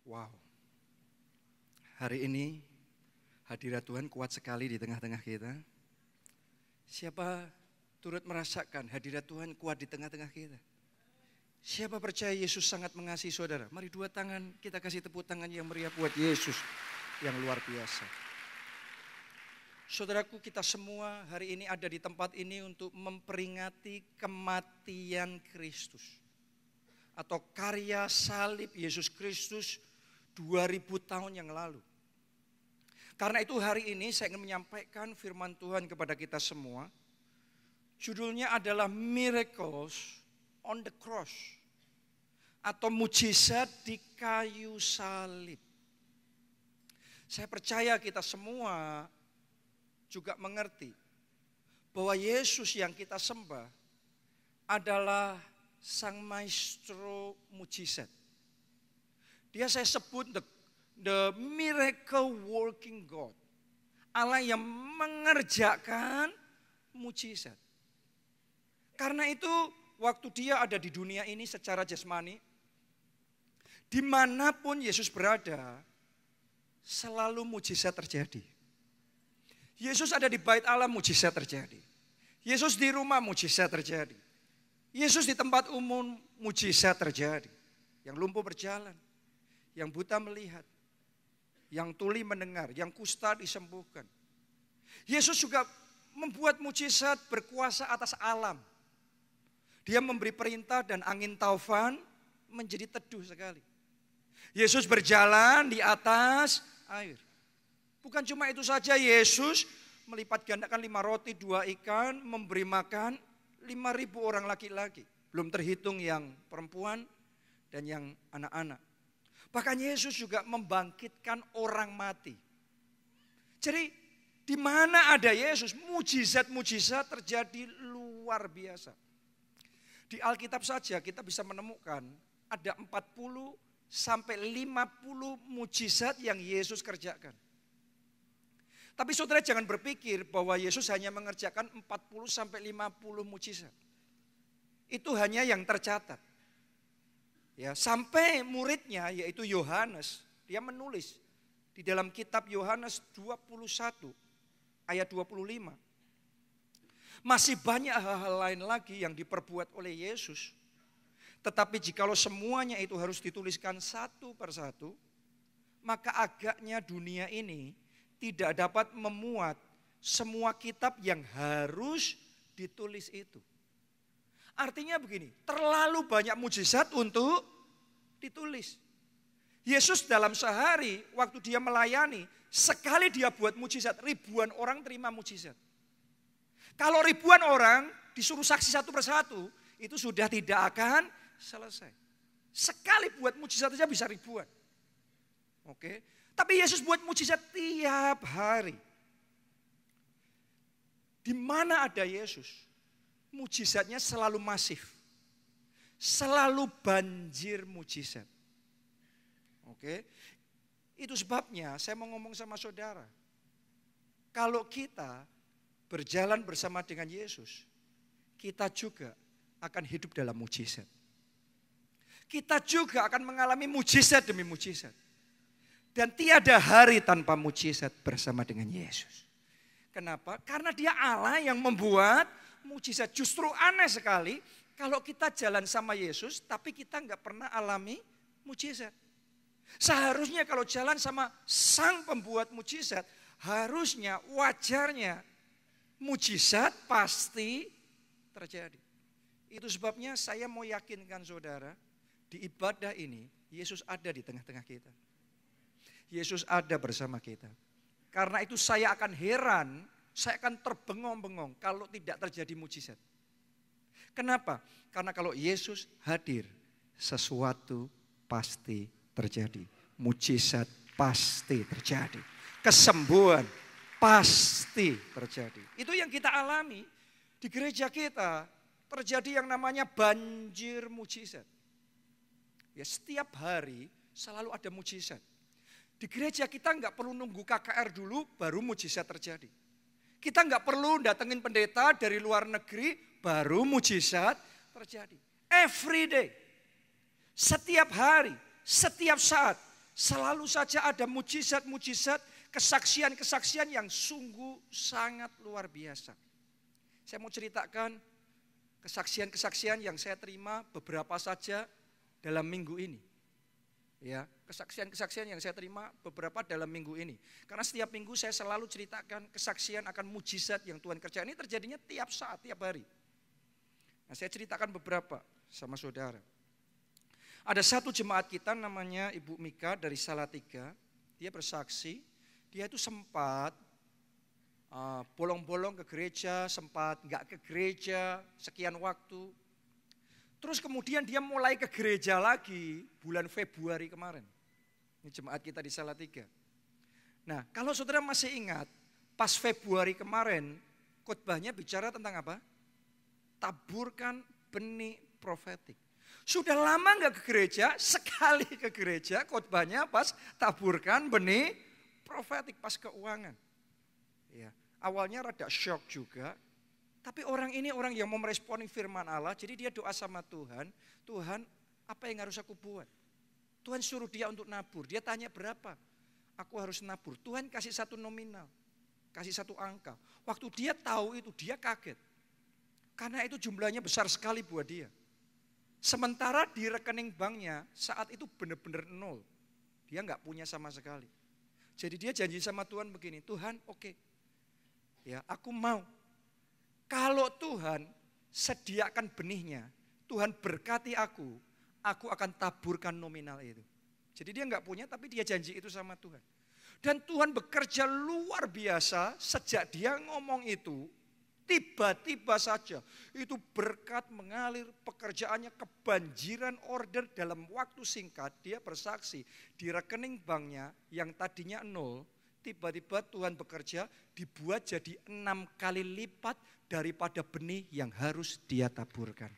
Wow, hari ini hadirat Tuhan kuat sekali di tengah-tengah kita. Siapa turut merasakan hadirat Tuhan kuat di tengah-tengah kita? Siapa percaya Yesus sangat mengasihi saudara? Mari dua tangan kita kasih tepuk tangan yang meriah buat Yesus yang luar biasa. Saudaraku, kita semua hari ini ada di tempat ini untuk memperingati kematian Kristus. Atau karya salib Yesus Kristus 2000 tahun yang lalu. Karena itu hari ini saya ingin menyampaikan firman Tuhan kepada kita semua. Judulnya adalah Miracles on the Cross. Atau mujizat di kayu salib. Saya percaya kita semua juga mengerti bahwa Yesus yang kita sembah adalah Sang Maestro mujizat. Dia saya sebut the miracle working God. Allah yang mengerjakan mujizat. Karena itu waktu dia ada di dunia ini secara jasmani, dimanapun Yesus berada, selalu mujizat terjadi. Yesus ada di bait Allah, mujizat terjadi. Yesus di rumah, mujizat terjadi. Yesus di tempat umum, mujizat terjadi. Yang lumpuh berjalan, yang buta melihat, yang tuli mendengar, yang kusta disembuhkan. Yesus juga membuat mujizat berkuasa atas alam. Dia memberi perintah dan angin taufan menjadi teduh sekali. Yesus berjalan di atas air. Bukan cuma itu saja, Yesus melipat gandakan 5 roti 2 ikan, memberi makan 5.000 orang laki-laki. Belum terhitung yang perempuan dan yang anak-anak. Bahkan Yesus juga membangkitkan orang mati. Jadi di mana ada Yesus, mujizat-mujizat terjadi luar biasa. Di Alkitab saja kita bisa menemukan ada 40 sampai 50 mujizat yang Yesus kerjakan. Tapi saudara jangan berpikir bahwa Yesus hanya mengerjakan 40 sampai 50 mujizat. Itu hanya yang tercatat. Ya, sampai muridnya yaitu Yohanes, dia menulis di dalam kitab Yohanes 21 ayat 25. Masih banyak hal-hal lain lagi yang diperbuat oleh Yesus. Tetapi jikalau semuanya itu harus dituliskan satu persatu, maka agaknya dunia ini tidak dapat memuat semua kitab yang harus ditulis itu. Artinya begini, terlalu banyak mujizat untuk ditulis. Yesus dalam sehari waktu dia melayani, sekali dia buat mujizat, ribuan orang terima mujizat. Kalau ribuan orang disuruh saksi satu persatu, itu sudah tidak akan selesai. Sekali buat mujizat saja bisa ribuan. Oke. Tapi Yesus buat mujizat tiap hari. Di mana ada Yesus, mujizatnya selalu masif. Selalu banjir mujizat. Oke. Itu sebabnya saya mau ngomong sama saudara. Kalau kita berjalan bersama dengan Yesus, kita juga akan hidup dalam mujizat. Kita juga akan mengalami mujizat demi mujizat. Dan tiada hari tanpa mujizat bersama dengan Yesus. Kenapa? Karena dia Allah yang membuat mujizat. Justru aneh sekali kalau kita jalan sama Yesus tapi kita nggak pernah alami mujizat. Seharusnya kalau jalan sama sang pembuat mujizat, harusnya wajarnya mujizat pasti terjadi. Itu sebabnya saya mau yakinkan saudara, di ibadah ini Yesus ada di tengah-tengah kita. Yesus ada bersama kita. Karena itu saya akan heran, saya akan terbengong-bengong kalau tidak terjadi mujizat. Kenapa? Karena kalau Yesus hadir, sesuatu pasti terjadi. Mujizat pasti terjadi. Kesembuhan pasti terjadi. Itu yang kita alami di gereja kita. Terjadi yang namanya banjir mujizat. Ya, setiap hari selalu ada mujizat. Di gereja kita nggak perlu nunggu KKR dulu baru mujizat terjadi. Kita nggak perlu datengin pendeta dari luar negeri baru mujizat terjadi. Every day, setiap hari, setiap saat, Selalu saja ada mujizat-mujizat, kesaksian-kesaksian yang sungguh sangat luar biasa. Saya mau ceritakan kesaksian-kesaksian yang saya terima beberapa saja dalam minggu ini. Ya, kesaksian-kesaksian yang saya terima beberapa dalam minggu ini. Karena setiap minggu saya selalu ceritakan kesaksian akan mujizat yang Tuhan kerjakan. Ini terjadinya tiap saat, tiap hari. Nah, saya ceritakan beberapa sama saudara. Ada satu jemaat kita namanya Ibu Mika dari Salatiga. Dia bersaksi, dia itu sempat bolong-bolong ke gereja, sempat enggak ke gereja sekian waktu. Terus kemudian dia mulai ke gereja lagi bulan Februari kemarin. Ini jemaat kita di Salatiga. Nah, kalau saudara masih ingat, pas Februari kemarin khotbahnya bicara tentang apa? Taburkan benih profetik. Sudah lama enggak ke gereja, sekali ke gereja khotbahnya pas taburkan benih profetik, pas keuangan. Ya, awalnya rada shock juga, tapi orang ini orang yang mau meresponi firman Allah, jadi dia doa sama Tuhan, Tuhan apa yang harus aku buat? Tuhan suruh dia untuk nabur, dia tanya berapa? Aku harus nabur, Tuhan kasih satu nominal, kasih satu angka. Waktu dia tahu itu dia kaget, karena itu jumlahnya besar sekali buat dia. Sementara di rekening banknya saat itu benar-benar nol, dia nggak punya sama sekali. Jadi dia janji sama Tuhan begini, Tuhan oke. Ya, aku mau. Kalau Tuhan sediakan benihnya, Tuhan berkati aku akan taburkan nominal itu. Jadi dia enggak punya tapi dia janji itu sama Tuhan. Dan Tuhan bekerja luar biasa sejak dia ngomong itu, tiba-tiba saja itu berkat mengalir, pekerjaannya kebanjiran order dalam waktu singkat. Dia bersaksi di rekening banknya yang tadinya nol, tiba-tiba Tuhan bekerja dibuat jadi 6 kali lipat daripada benih yang harus dia taburkan.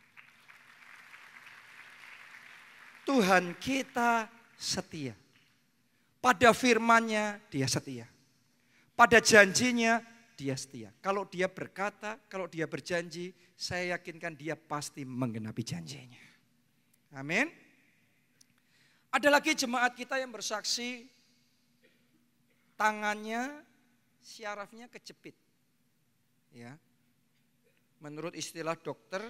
Tuhan kita setia. Pada firman-Nya dia setia. Pada janjinya dia setia. Kalau dia berkata, kalau dia berjanji, saya yakinkan dia pasti menggenapi janjinya. Amin. Ada lagi jemaat kita yang bersaksi, tangannya, syarafnya kejepit. Ya, menurut istilah dokter,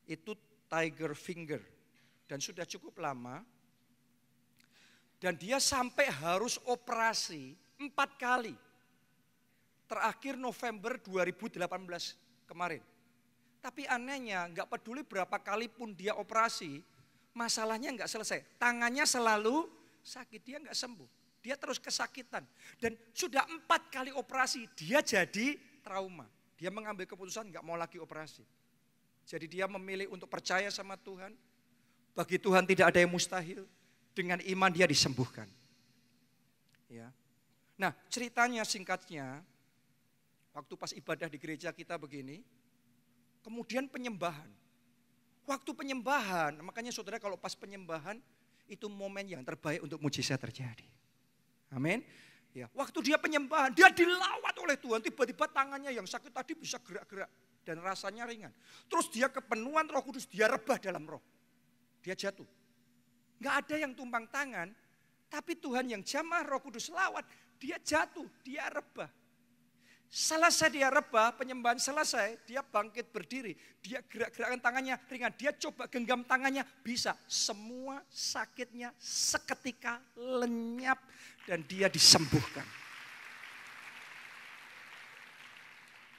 itu tiger finger. Dan sudah cukup lama. Dan dia sampai harus operasi 4 kali. Terakhir November 2018 kemarin. Tapi anehnya nggak peduli berapa kali pun dia operasi, masalahnya nggak selesai. Tangannya selalu sakit, dia nggak sembuh. Dia terus kesakitan. Dan sudah 4 kali operasi, dia jadi trauma. Dia mengambil keputusan nggak mau lagi operasi. Jadi dia memilih untuk percaya sama Tuhan. Bagi Tuhan tidak ada yang mustahil. Dengan iman dia disembuhkan. Ya. Nah, ceritanya singkatnya, waktu pas ibadah di gereja kita begini, kemudian penyembahan. Waktu penyembahan, makanya saudara kalau pas penyembahan, itu momen yang terbaik untuk mujizat terjadi. Amin. Ya, waktu dia penyembahan, dia dilawat oleh Tuhan, tiba-tiba tangannya yang sakit tadi bisa gerak-gerak dan rasanya ringan. Terus dia kepenuhan Roh Kudus, dia rebah dalam roh. Dia jatuh. Gak ada yang tumpang tangan, tapi Tuhan yang jamah Roh Kudus lawat, dia jatuh, dia rebah. Selesai dia rebah, penyembahan selesai, dia bangkit berdiri, dia gerak-gerakkan tangannya ringan, dia coba genggam tangannya, bisa. Semua sakitnya seketika lenyap dan dia disembuhkan.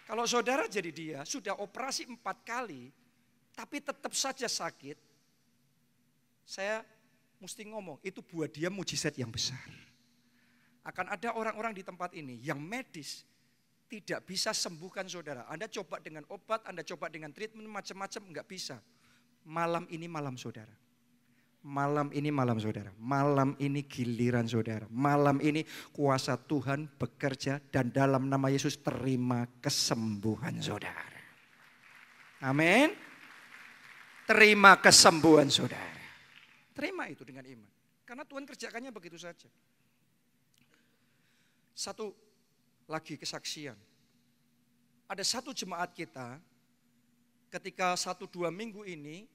Kalau saudara jadi dia, sudah operasi 4 kali, tapi tetap saja sakit, saya mesti ngomong, itu buat dia mujizat yang besar. Akan ada orang-orang di tempat ini yang medis tidak bisa sembuhkan saudara. Anda coba dengan obat, Anda coba dengan treatment macam-macam, enggak bisa. Malam ini malam saudara. Malam ini malam saudara. Malam ini giliran saudara. Malam ini kuasa Tuhan bekerja dan dalam nama Yesus terima kesembuhan saudara. Amin. Terima kesembuhan saudara. Terima itu dengan iman. Karena Tuhan kerjakannya begitu saja. Satu lagi kesaksian. Ada satu jemaat kita ketika 1-2 minggu ini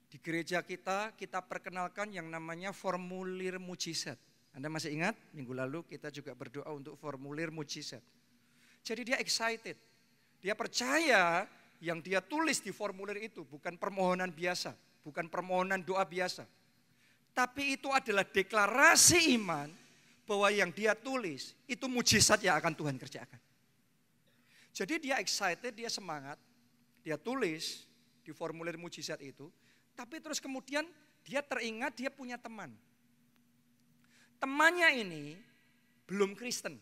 Di gereja kita perkenalkan yang namanya formulir mujizat. Anda masih ingat? Minggu lalu kita juga berdoa untuk formulir mujizat. Jadi dia excited. Dia percaya yang dia tulis di formulir itu bukan permohonan biasa, bukan permohonan doa biasa. Tapi itu adalah deklarasi iman bahwa yang dia tulis itu mujizat yang akan Tuhan kerjakan. Jadi dia excited, dia semangat, dia tulis di formulir mujizat itu. Tapi terus kemudian dia teringat dia punya teman. Temannya ini belum Kristen.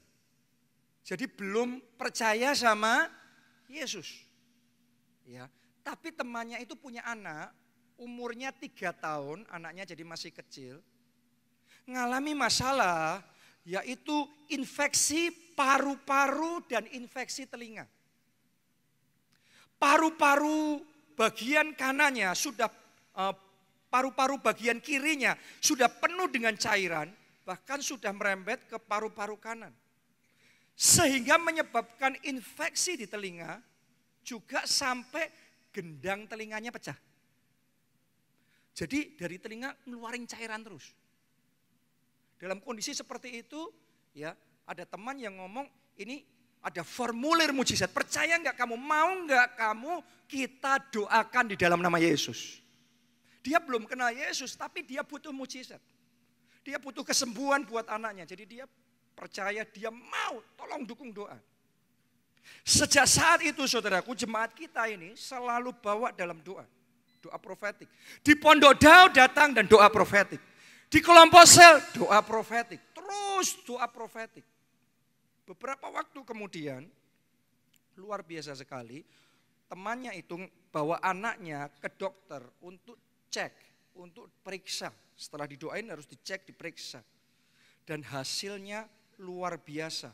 Jadi belum percaya sama Yesus. Ya, tapi temannya itu punya anak, umurnya 3 tahun, anaknya jadi masih kecil. Ngalami masalah, yaitu infeksi paru-paru dan infeksi telinga. Paru-paru bagian kanannya sudah paru-paru bagian kirinya sudah penuh dengan cairan, bahkan sudah merembet ke paru-paru kanan. Sehingga menyebabkan infeksi di telinga, juga sampai gendang telinganya pecah. Jadi dari telinga ngeluarin cairan terus. Dalam kondisi seperti itu, ya ada teman yang ngomong, ini ada formulir mujizat. Percaya enggak kamu? Mau enggak kamu kita doakan di dalam nama Yesus? Dia belum kenal Yesus, tapi dia butuh mujizat. Dia butuh kesembuhan buat anaknya. Jadi dia percaya, dia mau, tolong dukung doa. Sejak saat itu saudaraku, jemaat kita ini selalu bawa dalam doa. Doa profetik. Di Pondok Daud datang dan doa profetik. Di kelompok sel, doa profetik. Terus doa profetik. Beberapa waktu kemudian, luar biasa sekali, temannya itu bawa anaknya ke dokter untuk cek, untuk periksa. Setelah didoain harus dicek, diperiksa. Dan hasilnya luar biasa.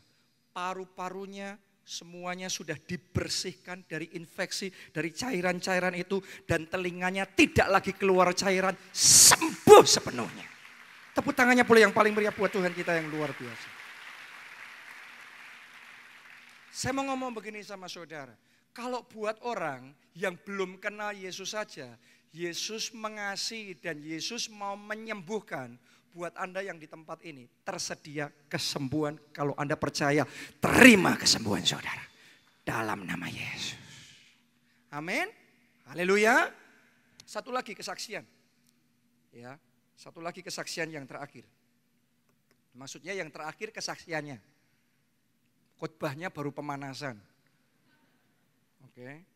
Paru-parunya semuanya sudah dibersihkan dari infeksi, dari cairan-cairan itu. Dan telinganya tidak lagi keluar cairan, sembuh sepenuhnya. Tepuk tangannya boleh yang paling meriah buat Tuhan kita yang luar biasa. Saya mau ngomong begini sama saudara. Kalau buat orang yang belum kenal Yesus saja, Yesus mengasihi dan Yesus mau menyembuhkan. Buat Anda yang di tempat ini, tersedia kesembuhan. Kalau Anda percaya, terima kesembuhan saudara. Dalam nama Yesus. Amin. Haleluya. Satu lagi kesaksian. Ya, satu lagi kesaksian yang terakhir. Maksudnya yang terakhir kesaksiannya. Khotbahnya baru pemanasan. Oke.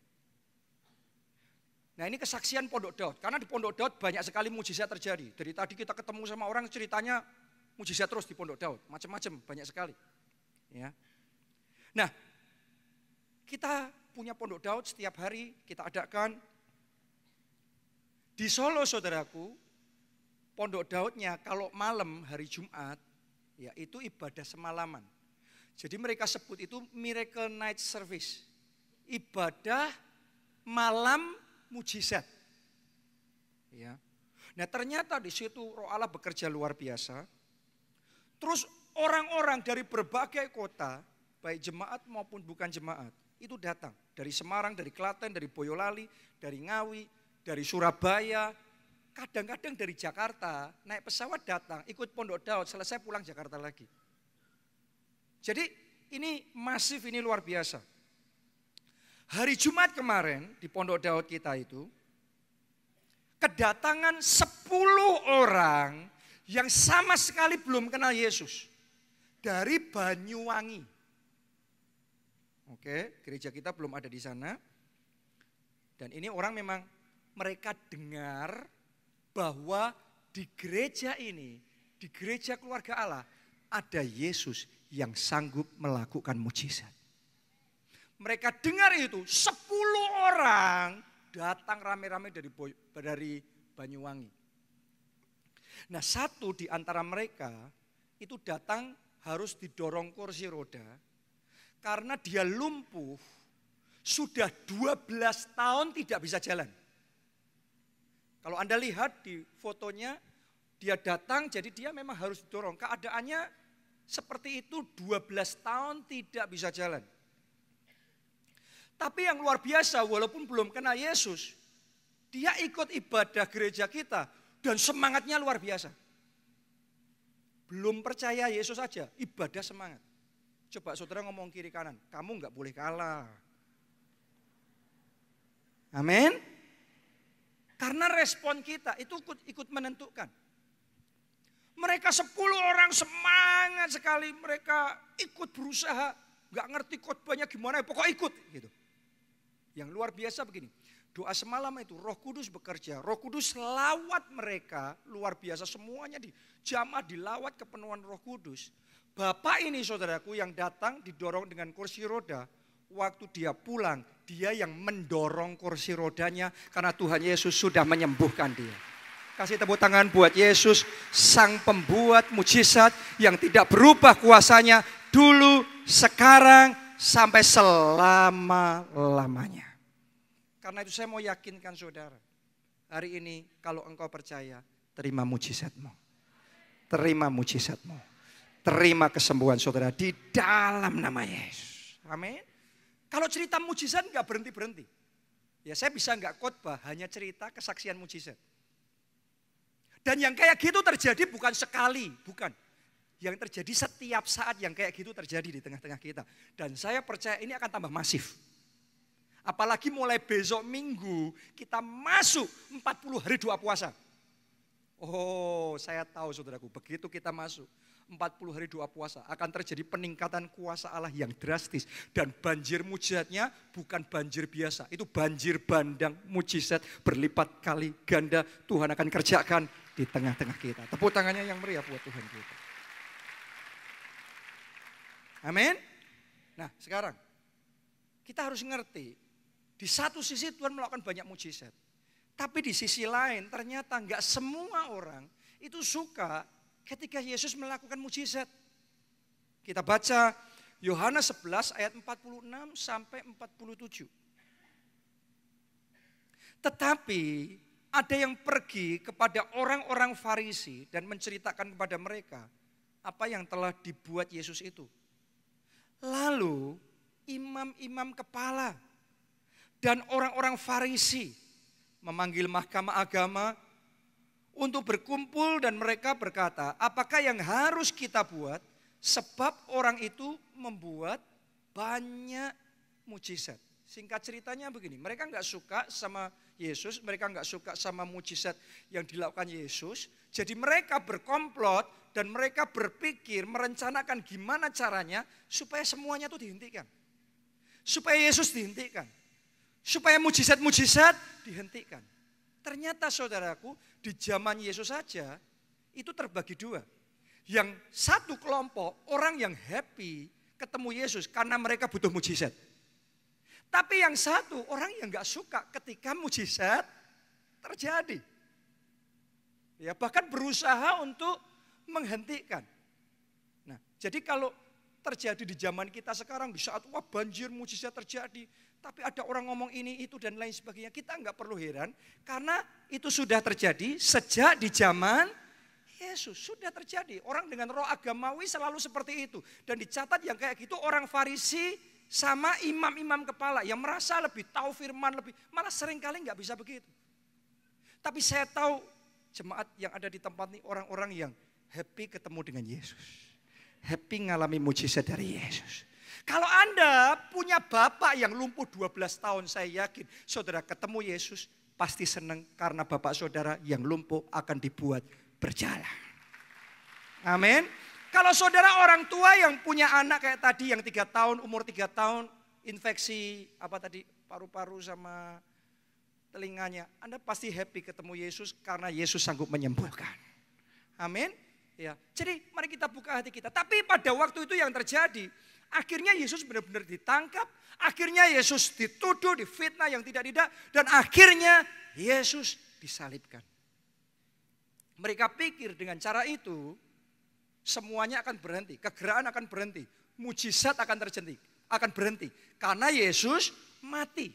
Nah ini kesaksian Pondok Daud. Karena di Pondok Daud banyak sekali mujizat terjadi. Dari tadi kita ketemu sama orang ceritanya mujizat terus di Pondok Daud. Macam-macam, banyak sekali. Ya. Nah kita punya Pondok Daud setiap hari kita adakan. Di Solo saudaraku, Pondok Daudnya kalau malam hari Jumat, ya itu ibadah semalaman. Jadi mereka sebut itu Miracle Night Service. Ibadah malam mujizat. Ya. Nah ternyata di situ Roh Allah bekerja luar biasa. Terus orang-orang dari berbagai kota, baik jemaat maupun bukan jemaat, itu datang. Dari Semarang, dari Klaten, dari Boyolali, dari Ngawi, dari Surabaya, kadang-kadang dari Jakarta, naik pesawat datang, ikut Pondok Daud, selesai pulang Jakarta lagi. Jadi ini masif, ini luar biasa. Hari Jumat kemarin di Pondok Daud kita itu, kedatangan 10 orang yang sama sekali belum kenal Yesus. Dari Banyuwangi. Oke, gereja kita belum ada di sana. Dan ini orang memang mereka dengar bahwa di gereja ini, di gereja keluarga Allah, ada Yesus yang sanggup melakukan mujizat. Mereka dengar itu 10 orang datang rame-rame dari Banyuwangi. Nah satu di antara mereka itu datang harus didorong kursi roda karena dia lumpuh sudah 12 tahun tidak bisa jalan. Kalau Anda lihat di fotonya dia datang jadi dia memang harus didorong. Keadaannya seperti itu 12 tahun tidak bisa jalan. Tapi yang luar biasa walaupun belum kenal Yesus, Dia ikut ibadah gereja kita dan semangatnya luar biasa. Belum percaya Yesus saja, ibadah semangat. Coba saudara ngomong kiri kanan, kamu nggak boleh kalah. Amin. Karena respon kita itu ikut menentukan. Mereka 10 orang semangat sekali, mereka ikut berusaha, nggak ngerti khotbahnya gimana, pokoknya ikut gitu. Yang luar biasa begini, doa semalam itu Roh Kudus bekerja, Roh Kudus lawat mereka luar biasa, semuanya dijamah dilawat kepenuhan Roh Kudus. Bapak ini saudaraku yang datang didorong dengan kursi roda, waktu dia pulang dia yang mendorong kursi rodanya karena Tuhan Yesus sudah menyembuhkan dia. Kasih tepuk tangan buat Yesus, sang pembuat mujizat yang tidak berubah kuasanya dulu, sekarang, sampai selama-lamanya. Karena itu saya mau yakinkan saudara, hari ini kalau engkau percaya, terima mujizatmu. Terima mujizatmu. Terima kesembuhan saudara di dalam nama Yesus. Amin. Kalau cerita mujizat enggak berhenti-berhenti. Ya saya bisa enggak khotbah, hanya cerita kesaksian mujizat. Dan yang kayak gitu terjadi bukan sekali, bukan. Yang terjadi setiap saat yang kayak gitu terjadi di tengah-tengah kita. Dan saya percaya ini akan tambah masif. Apalagi mulai besok minggu kita masuk 40 hari doa puasa. Oh saya tahu saudaraku, begitu kita masuk 40 hari doa puasa akan terjadi peningkatan kuasa Allah yang drastis. Dan banjir mujizatnya bukan banjir biasa, itu banjir bandang mujizat berlipat kali ganda Tuhan akan kerjakan di tengah-tengah kita. Tepuk tangannya yang meriah buat Tuhan kita. Amin. Nah sekarang kita harus ngerti, di satu sisi Tuhan melakukan banyak mujizat. Tapi di sisi lain ternyata enggak semua orang itu suka ketika Yesus melakukan mujizat. Kita baca Yohanes 11 ayat 46 sampai 47. Tetapi ada yang pergi kepada orang-orang Farisi dan menceritakan kepada mereka apa yang telah dibuat Yesus itu. Lalu imam-imam kepala dan orang-orang Farisi memanggil mahkamah agama untuk berkumpul dan mereka berkata, apakah yang harus kita buat sebab orang itu membuat banyak mujizat. Singkat ceritanya begini, mereka enggak suka sama Yesus, mereka enggak suka sama mujizat yang dilakukan Yesus. Jadi mereka berkomplot dan mereka berpikir, merencanakan gimana caranya supaya semuanya itu dihentikan. Supaya Yesus dihentikan. Supaya mujizat-mujizat dihentikan. Ternyata saudaraku, di zaman Yesus saja itu terbagi dua. Yang satu kelompok orang yang happy ketemu Yesus karena mereka butuh mujizat. Tapi yang satu orang yang gak suka ketika mujizat terjadi. Ya, bahkan berusaha untuk menghentikan. Nah, jadi kalau terjadi di zaman kita sekarang, di saat wah banjir mujizat terjadi, tapi ada orang ngomong ini, itu dan lain sebagainya, kita enggak perlu heran karena itu sudah terjadi sejak di zaman Yesus. Sudah terjadi, orang dengan roh agamawi selalu seperti itu. Dan dicatat yang kayak gitu orang Farisi sama imam-imam kepala yang merasa lebih tahu firman, lebih malah seringkali enggak bisa begitu. Tapi saya tahu jemaat yang ada di tempat ini orang-orang yang happy ketemu dengan Yesus. Happy ngalami mujizat dari Yesus. Kalau Anda punya bapak yang lumpuh 12 tahun, saya yakin saudara ketemu Yesus pasti senang karena bapak saudara yang lumpuh akan dibuat berjalan. Amin. Kalau saudara orang tua yang punya anak kayak tadi yang 3 tahun, umur 3 tahun, infeksi apa tadi paru-paru sama telinganya, Anda pasti happy ketemu Yesus karena Yesus sanggup menyembuhkan. Amin. Ya, jadi mari kita buka hati kita. Tapi pada waktu itu yang terjadi, akhirnya Yesus benar-benar ditangkap, akhirnya Yesus dituduh, difitnah yang tidak-tidak, dan akhirnya Yesus disalibkan. Mereka pikir dengan cara itu semuanya akan berhenti, kegerakan akan berhenti, mujizat akan berhenti karena Yesus mati.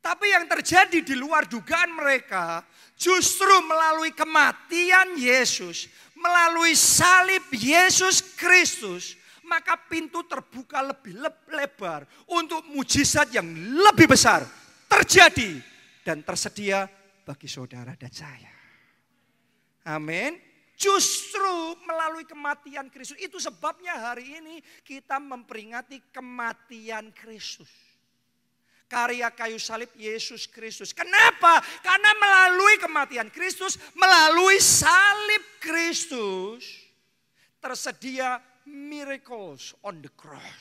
Tapi yang terjadi di luar dugaan mereka, justru melalui kematian Yesus, melalui salib Yesus Kristus, maka pintu terbuka lebih lebar untuk mujizat yang lebih besar terjadi dan tersedia bagi saudara dan saya. Amin. Justru melalui kematian Kristus. Itu sebabnya hari ini kita memperingati kematian Kristus. Karya kayu salib Yesus Kristus. Kenapa? Karena melalui kematian Kristus, melalui salib Kristus, tersedia miracles on the cross.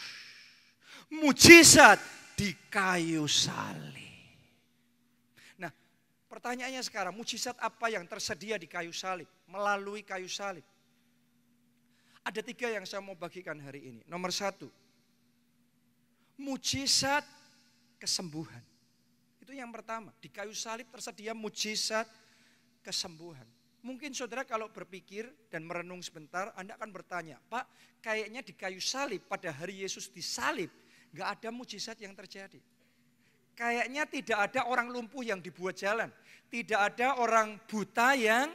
Mujizat di kayu salib. Nah, pertanyaannya sekarang, mujizat apa yang tersedia di kayu salib? Melalui kayu salib. Ada 3 yang saya mau bagikan hari ini. Nomor 1, mujizat kesembuhan. Itu yang pertama. Di kayu salib tersedia mujizat kesembuhan. Mungkin saudara kalau berpikir dan merenung sebentar, Anda akan bertanya, Pak, kayaknya di kayu salib pada hari Yesus disalib, gak ada mujizat yang terjadi. Kayaknya tidak ada orang lumpuh yang dibuat jalan. Tidak ada orang buta yang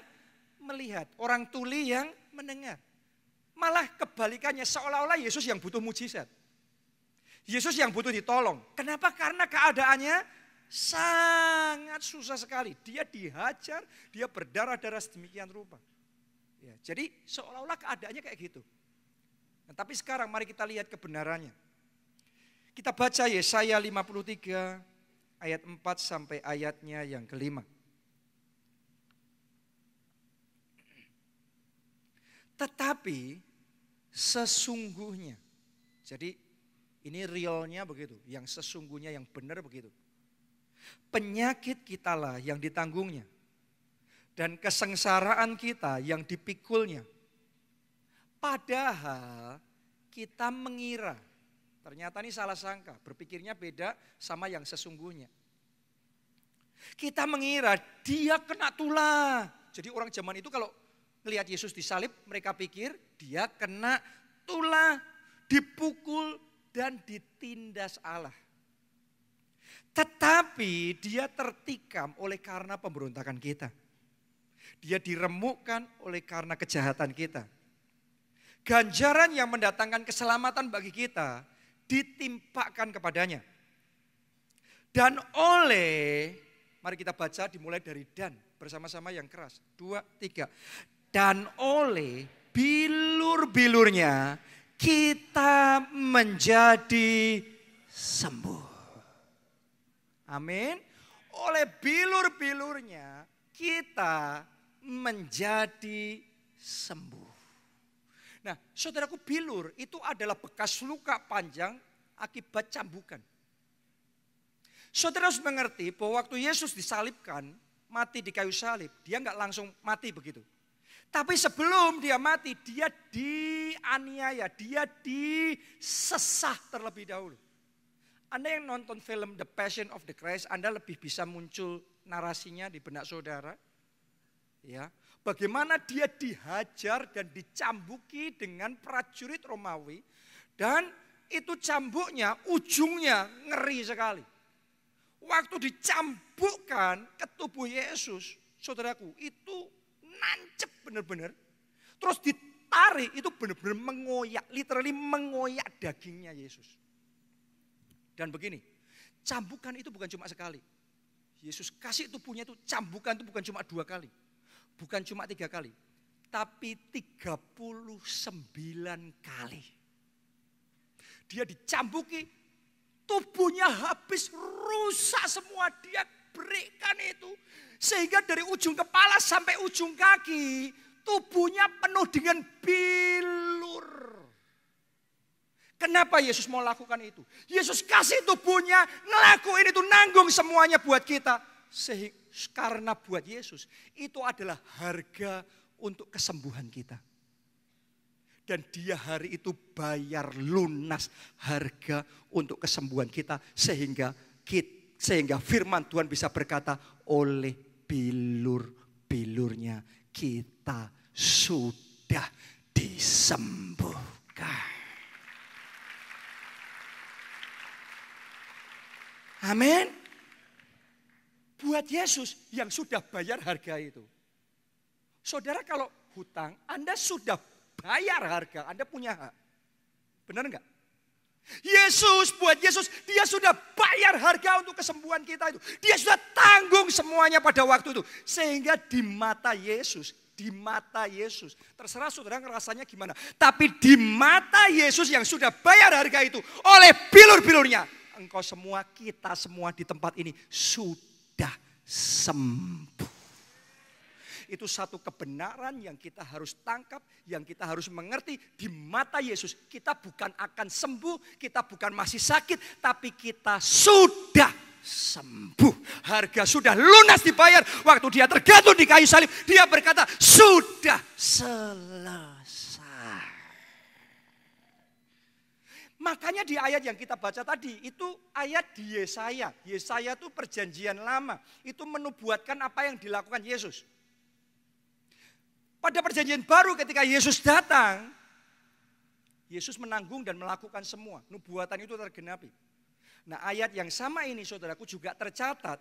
melihat. Orang tuli yang mendengar. Malah kebalikannya, seolah-olah Yesus yang butuh mujizat. Yesus yang butuh ditolong. Kenapa? Karena keadaannya sangat susah sekali. Dia dihajar, dia berdarah-darah sedemikian rupa. Ya, jadi seolah-olah keadaannya kayak gitu. Nah, tapi sekarang mari kita lihat kebenarannya. Kita baca Yesaya 53 ayat 4 sampai ayatnya yang ke-5. Tetapi sesungguhnya, jadi ini realnya begitu, yang sesungguhnya yang benar begitu. Penyakit kitalah yang ditanggungnya dan kesengsaraan kita yang dipikulnya. Padahal kita mengira, ternyata ini salah sangka, berpikirnya beda sama yang sesungguhnya. Kita mengira dia kena tulah. Jadi orang zaman itu kalau melihat Yesus disalib, mereka pikir dia kena tulah, dipukul dan ditindas Allah. Tetapi dia tertikam oleh karena pemberontakan kita. Dia diremukkan oleh karena kejahatan kita. Ganjaran yang mendatangkan keselamatan bagi kita ditimpakan kepadanya. Dan oleh, mari kita baca dimulai dari dan bersama-sama yang keras. 2, 3. Dan oleh bilur-bilurnya kita menjadi sembuh. Amin. Oleh bilur-bilurnya kita menjadi sembuh. Nah, saudaraku, bilur itu adalah bekas luka panjang akibat cambukan. Saudara harus mengerti bahwa waktu Yesus disalibkan, mati di kayu salib, dia nggak langsung mati begitu. Tapi sebelum dia mati, dia dianiaya, dia disesah terlebih dahulu. Anda yang nonton film The Passion of the Christ, Anda lebih bisa muncul narasinya di benak saudara. Ya, bagaimana dia dihajar dan dicambuki dengan prajurit Romawi. Dan itu cambuknya, ujungnya ngeri sekali. Waktu dicambukkan ke tubuh Yesus, saudaraku, itu nancep benar-benar. Terus ditarik, itu benar-benar mengoyak, literally mengoyak dagingnya Yesus. Dan begini, cambukan itu bukan cuma sekali. Yesus kasih tubuhnya itu, cambukan itu bukan cuma 2 kali. Bukan cuma 3 kali. Tapi 39 kali. Dia dicambuki, tubuhnya habis rusak semua. Dia berikan itu. Sehingga dari ujung kepala sampai ujung kaki, tubuhnya penuh dengan bilur. Kenapa Yesus mau lakukan itu? Yesus kasih tubuhnya, ngelakuin itu, nanggung semuanya buat kita. Karena buat Yesus itu adalah harga untuk kesembuhan kita. Dan dia hari itu bayar lunas harga untuk kesembuhan kita. Sehingga firman Tuhan bisa berkata, oleh bilur-bilurnya kita sudah disembuhkan. Amin. Buat Yesus yang sudah bayar harga itu. Saudara kalau hutang, Anda sudah bayar harga, Anda punya hak. Benar enggak? Buat Yesus, dia sudah bayar harga untuk kesembuhan kita itu. Dia sudah tanggung semuanya pada waktu itu. Sehingga di mata Yesus, terserah saudara ngerasanya gimana. Tapi di mata Yesus yang sudah bayar harga itu, oleh bilur-bilurnya, engkau semua, kita semua di tempat ini sudah sembuh. Itu satu kebenaran yang kita harus tangkap, yang kita harus mengerti. Di mata Yesus kita bukan akan sembuh, kita bukan masih sakit, tapi kita sudah sembuh. Harga sudah lunas dibayar. Waktu dia tergantung di kayu salib, dia berkata sudah selesai. Makanya di ayat yang kita baca tadi, itu ayat di Yesaya. Yesaya itu perjanjian lama, itu menubuatkan apa yang dilakukan Yesus. Pada perjanjian baru ketika Yesus datang, Yesus menanggung dan melakukan semua. Nubuatan itu tergenapi. Nah ayat yang sama ini saudaraku juga tercatat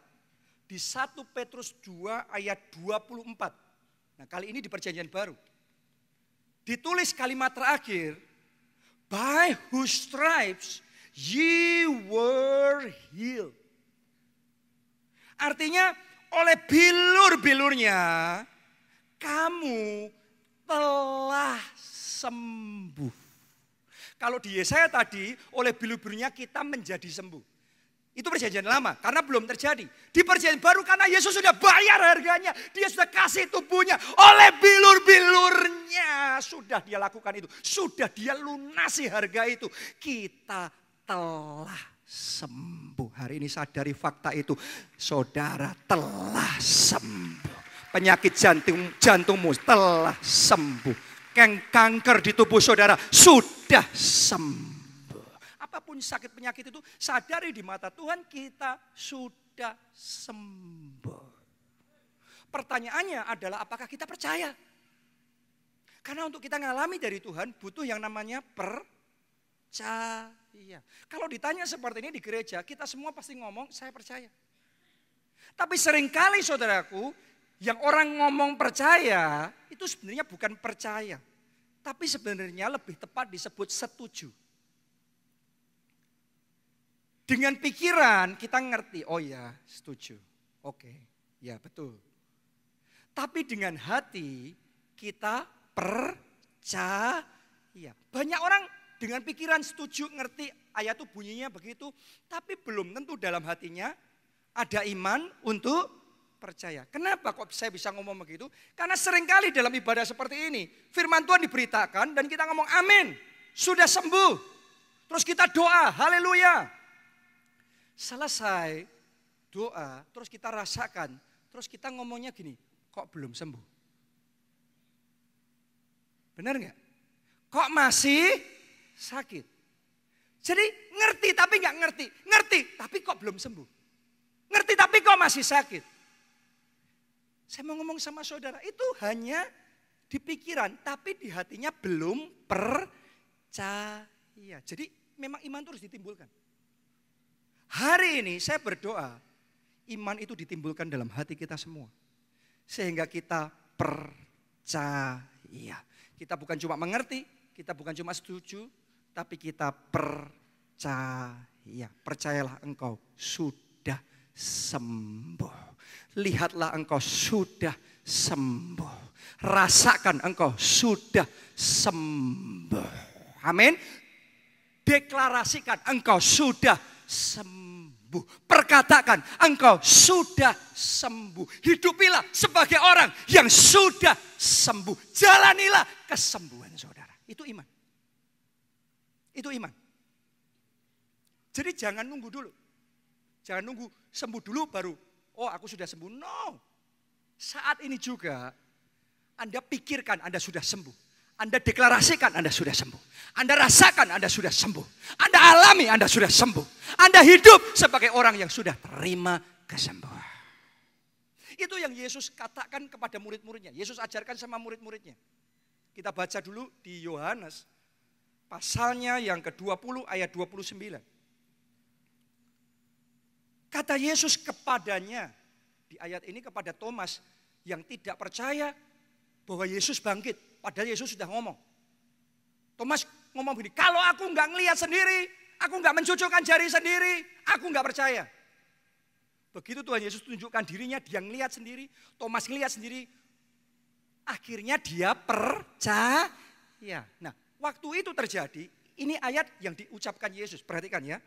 di 1 Petrus 2 ayat 24. Nah kali ini di perjanjian baru. Ditulis kalimat terakhir, by whose stripes ye were healed. Artinya oleh bilur-bilurnya kamu telah sembuh. Kalau di Yesaya tadi, oleh bilur-bilurnya kita menjadi sembuh. Itu perjanjian lama, karena belum terjadi. Di perjanjian baru karena Yesus sudah bayar harganya. Dia sudah kasih tubuhnya. Oleh bilur-bilurnya sudah dia lakukan itu. Sudah dia lunasi harga itu. Kita telah sembuh. Hari ini sadari fakta itu. Saudara telah sembuh. Penyakit jantungmu telah sembuh. Kanker di tubuh saudara sudah sembuh. Apapun sakit penyakit itu, sadari di mata Tuhan kita sudah sembuh. Pertanyaannya adalah apakah kita percaya? Karena untuk kita ngalami dari Tuhan butuh yang namanya percaya. Kalau ditanya seperti ini di gereja, kita semua pasti ngomong saya percaya. Tapi seringkali saudaraku, yang orang ngomong percaya itu sebenarnya bukan percaya. Tapi sebenarnya lebih tepat disebut setuju. Dengan pikiran kita ngerti, oh ya setuju. Oke, ya betul. Tapi dengan hati kita percaya. Banyak orang dengan pikiran setuju ngerti ayat itu bunyinya begitu. Tapi belum tentu dalam hatinya ada iman untuk percaya. Kenapa kok saya bisa ngomong begitu? Karena seringkali dalam ibadah seperti ini, firman Tuhan diberitakan dan kita ngomong amin, sudah sembuh. Terus kita doa, haleluya. Selesai doa, terus kita rasakan, terus kita ngomongnya gini, kok belum sembuh? Benar nggak? Kok masih sakit? Jadi ngerti tapi nggak ngerti, ngerti tapi kok belum sembuh? Ngerti tapi kok masih sakit? Saya mau ngomong sama saudara, itu hanya di pikiran, tapi di hatinya belum percaya. Jadi memang iman itu harus ditimbulkan. Hari ini saya berdoa, iman itu ditimbulkan dalam hati kita semua. Sehingga kita percaya. Kita bukan cuma mengerti, kita bukan cuma setuju, tapi kita percaya. Percayalah engkau sudah sembuh. Lihatlah engkau sudah sembuh. Rasakan engkau sudah sembuh. Amin. Deklarasikan engkau sudah sembuh. Perkatakan engkau sudah sembuh. Hidupilah sebagai orang yang sudah sembuh. Jalanilah kesembuhan saudara. Itu iman. Itu iman. Jadi jangan nunggu dulu. Jangan nunggu sembuh dulu baru, oh aku sudah sembuh. No. Saat ini juga Anda pikirkan Anda sudah sembuh. Anda deklarasikan Anda sudah sembuh. Anda rasakan Anda sudah sembuh. Anda alami Anda sudah sembuh. Anda hidup sebagai orang yang sudah terima kesembuhan. Itu yang Yesus katakan kepada murid-muridnya. Yesus ajarkan sama murid-muridnya. Kita baca dulu di Yohanes pasalnya yang ke-20 ayat 29. Kata Yesus kepadanya, di ayat ini kepada Thomas yang tidak percaya bahwa Yesus bangkit. Padahal Yesus sudah ngomong. Thomas ngomong begini, kalau aku nggak ngelihat sendiri, aku nggak mencucukkan jari sendiri, aku nggak percaya. Begitu Tuhan Yesus tunjukkan dirinya, dia ngelihat sendiri, Thomas ngelihat sendiri. Akhirnya dia percaya. Nah, waktu itu terjadi, ini ayat yang diucapkan Yesus, perhatikan ya.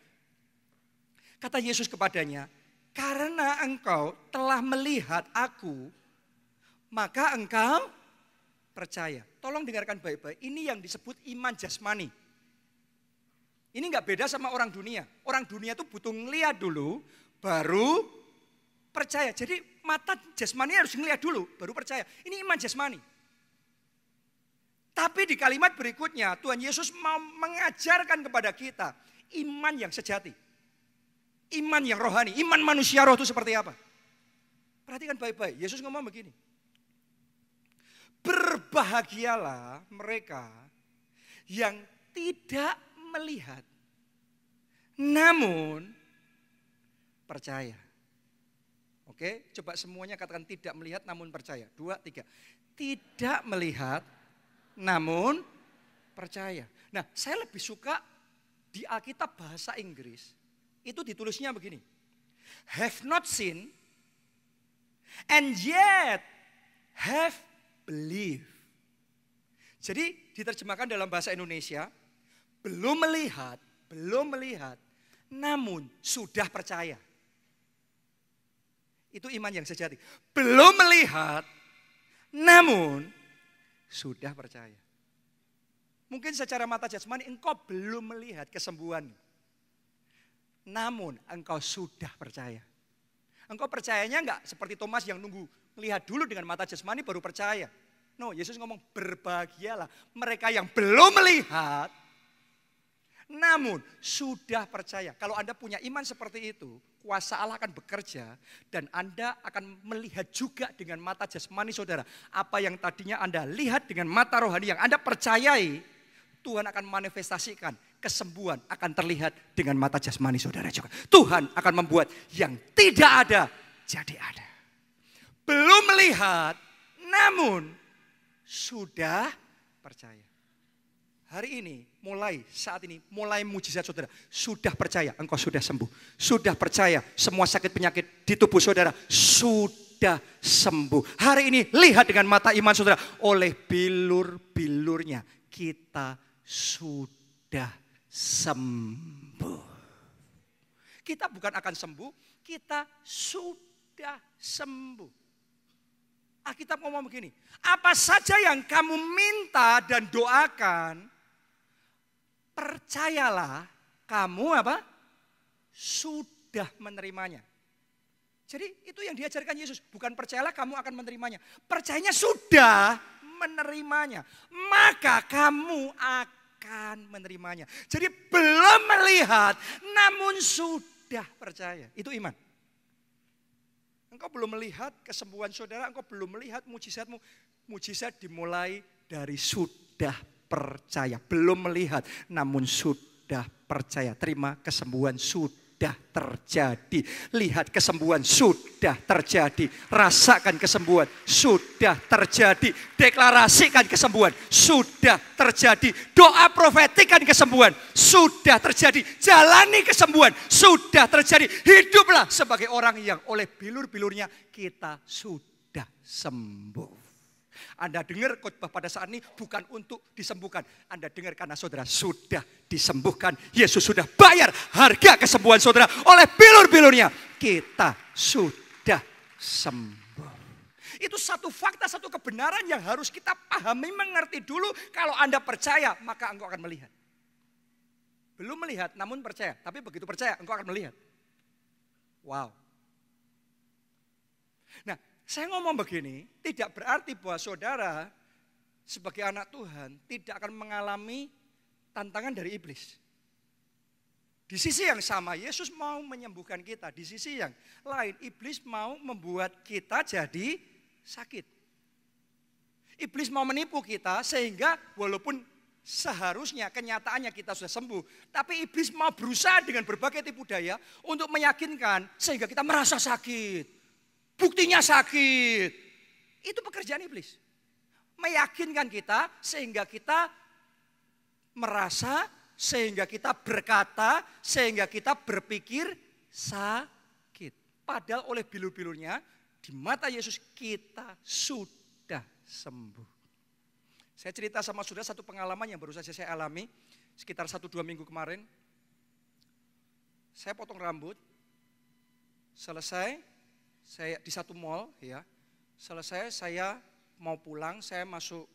Kata Yesus kepadanya, karena engkau telah melihat aku, maka engkau percaya. Tolong dengarkan baik-baik, ini yang disebut iman jasmani. Ini nggak beda sama orang dunia. Orang dunia itu butuh ngelihat dulu, baru percaya. Jadi mata jasmani harus ngelihat dulu, baru percaya. Ini iman jasmani. Tapi di kalimat berikutnya, Tuhan Yesus mau mengajarkan kepada kita iman yang sejati. Iman yang rohani, iman manusia roh itu seperti apa? Perhatikan baik-baik, Yesus ngomong begini. Berbahagialah mereka yang tidak melihat, namun percaya. Oke, coba semuanya katakan tidak melihat namun percaya. 2, 3. Tidak melihat namun percaya. Nah, saya lebih suka di Alkitab bahasa Inggris. Itu ditulisnya begini. Have not seen and yet have believed. Jadi diterjemahkan dalam bahasa Indonesia, belum melihat, namun sudah percaya. Itu iman yang sejati. Belum melihat, namun sudah percaya. Mungkin secara mata jasmani engkau belum melihat kesembuhan. Namun engkau sudah percaya. Engkau percayanya enggak seperti Thomas yang nunggu melihat dulu dengan mata jasmani baru percaya. No, Yesus ngomong berbahagialah mereka yang belum melihat, namun sudah percaya. Kalau Anda punya iman seperti itu, kuasa Allah akan bekerja dan Anda akan melihat juga dengan mata jasmani saudara. Apa yang tadinya Anda lihat dengan mata rohani yang Anda percayai, Tuhan akan manifestasikan. Kesembuhan akan terlihat dengan mata jasmani saudara juga. Tuhan akan membuat yang tidak ada jadi ada. Belum melihat, namun sudah percaya. Hari ini, saat ini, mulai mujizat saudara. Sudah percaya, engkau sudah sembuh. Sudah percaya, semua sakit penyakit di tubuh saudara sudah sembuh. Hari ini, lihat dengan mata iman saudara. Oleh bilur-bilurnya, kita sudah sembuh. Kita bukan akan sembuh, kita sudah sembuh. Alkitab ngomong begini, apa saja yang kamu minta dan doakan, percayalah kamu apa? Sudah menerimanya. Jadi itu yang diajarkan Yesus, bukan percayalah kamu akan menerimanya. Percayanya sudah menerimanya, maka kamu akan menerimanya. Jadi belum melihat namun sudah percaya. Itu iman. Engkau belum melihat kesembuhan saudara, engkau belum melihat mujizatmu. Mujizat dimulai dari sudah percaya. Belum melihat namun sudah percaya. Terima kesembuhan sudah terjadi. Lihat kesembuhan sudah terjadi. Rasakan kesembuhan sudah terjadi. Deklarasikan kesembuhan sudah terjadi. Doa profetikan kesembuhan sudah terjadi. Jalani kesembuhan sudah terjadi. Hiduplah sebagai orang yang oleh bilur-bilurnya kita sudah sembuh. Anda dengar khotbah pada saat ini bukan untuk disembuhkan. Anda dengar karena saudara sudah disembuhkan. Yesus sudah bayar harga kesembuhan saudara. Oleh bilur-bilurnya kita sudah sembuh. Itu satu fakta, satu kebenaran yang harus kita pahami, mengerti dulu. Kalau Anda percaya maka engkau akan melihat. Belum melihat namun percaya. Tapi begitu percaya engkau akan melihat. Wow. Nah, saya ngomong begini, tidak berarti bahwa saudara sebagai anak Tuhan tidak akan mengalami tantangan dari iblis. Di sisi yang sama, Yesus mau menyembuhkan kita. Di sisi yang lain, iblis mau membuat kita jadi sakit. Iblis mau menipu kita sehingga walaupun seharusnya kenyataannya kita sudah sembuh. Tapi iblis mau berusaha dengan berbagai tipu daya untuk meyakinkan sehingga kita merasa sakit. Buktinya sakit. Itu pekerjaan iblis. Meyakinkan kita sehingga kita merasa sehingga kita berkata, sehingga kita berpikir sakit. Padahal oleh bilur-bilurnya, di mata Yesus kita sudah sembuh. Saya cerita sama saudara satu pengalaman yang baru saja saya alami, sekitar 1-2 minggu kemarin. Saya potong rambut, selesai, saya di satu mall, ya. Selesai saya mau pulang, saya masuk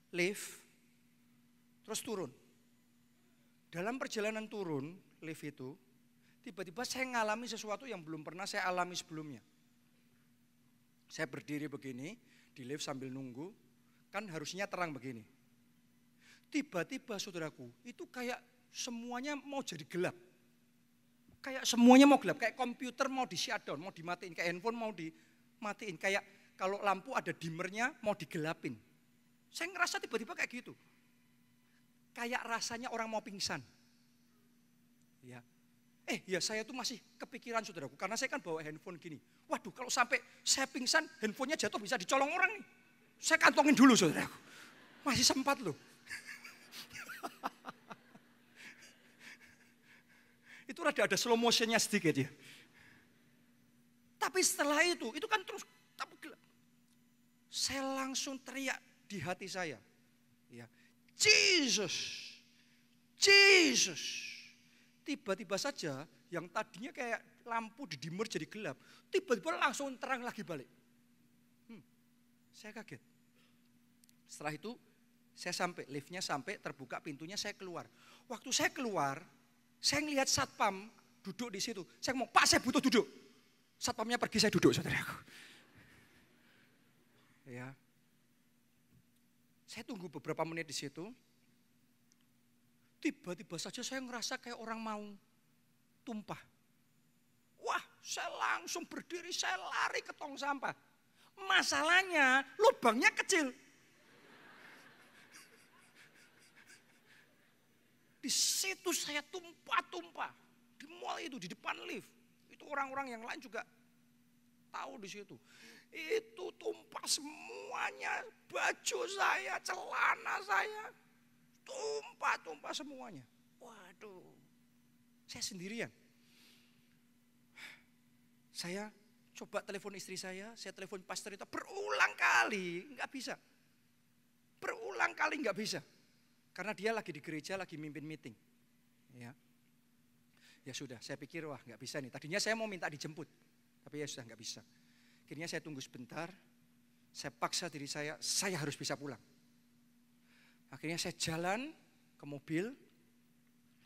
lift, terus turun. Dalam perjalanan turun lift itu, tiba-tiba saya ngalami sesuatu yang belum pernah saya alami sebelumnya. Saya berdiri begini, di lift sambil nunggu, kan harusnya terang begini. Tiba-tiba saudaraku, itu kayak semuanya mau jadi gelap. Kayak semuanya mau gelap, kayak komputer mau di shutdown, mau dimatiin, kayak handphone mau dimatiin, kayak kalau lampu ada dimmernya mau digelapin. Saya ngerasa tiba-tiba kayak gitu. Kayak rasanya orang mau pingsan. Ya. Ya saya tuh masih kepikiran saudaraku, karena saya kan bawa handphone gini. Waduh, kalau sampai saya pingsan, handphonenya jatuh bisa dicolong orang nih. Saya kantongin dulu saudaraku. Masih sempat loh. Itu ada slow motionnya sedikit ya. Tapi setelah itu kan terus gelap. Saya langsung teriak di hati saya. Ya, Jesus. Tiba-tiba saja yang tadinya kayak lampu di dimmer jadi gelap, tiba-tiba langsung terang lagi balik. Saya kaget. Setelah itu liftnya sampai, terbuka pintunya, saya keluar. Waktu saya keluar, saya ngelihat satpam duduk di situ. Saya ngomong, Pak, saya butuh duduk. Satpamnya pergi, saya duduk, saudaraku. Ya. Saya tunggu beberapa menit di situ. Tiba-tiba saja saya ngerasa kayak orang mau tumpah. Wah, saya langsung berdiri, saya lari ke tong sampah. Masalahnya lubangnya kecil. Di situ saya tumpah-tumpah. Di mall itu, di depan lift. Itu orang-orang yang lain juga tahu di situ. Itu tumpah semuanya. Baju saya, celana saya. Tumpah-tumpah semuanya. Waduh. Saya sendirian. Saya coba telepon istri saya telepon pastor itu berulang kali. Enggak bisa. Berulang kali enggak bisa. Karena dia lagi di gereja, lagi mimpin meeting. Ya sudah, saya pikir wah nggak bisa nih. Tadinya saya mau minta dijemput, tapi ya sudah nggak bisa. Akhirnya saya tunggu sebentar, saya paksa diri saya harus bisa pulang. Akhirnya saya jalan ke mobil,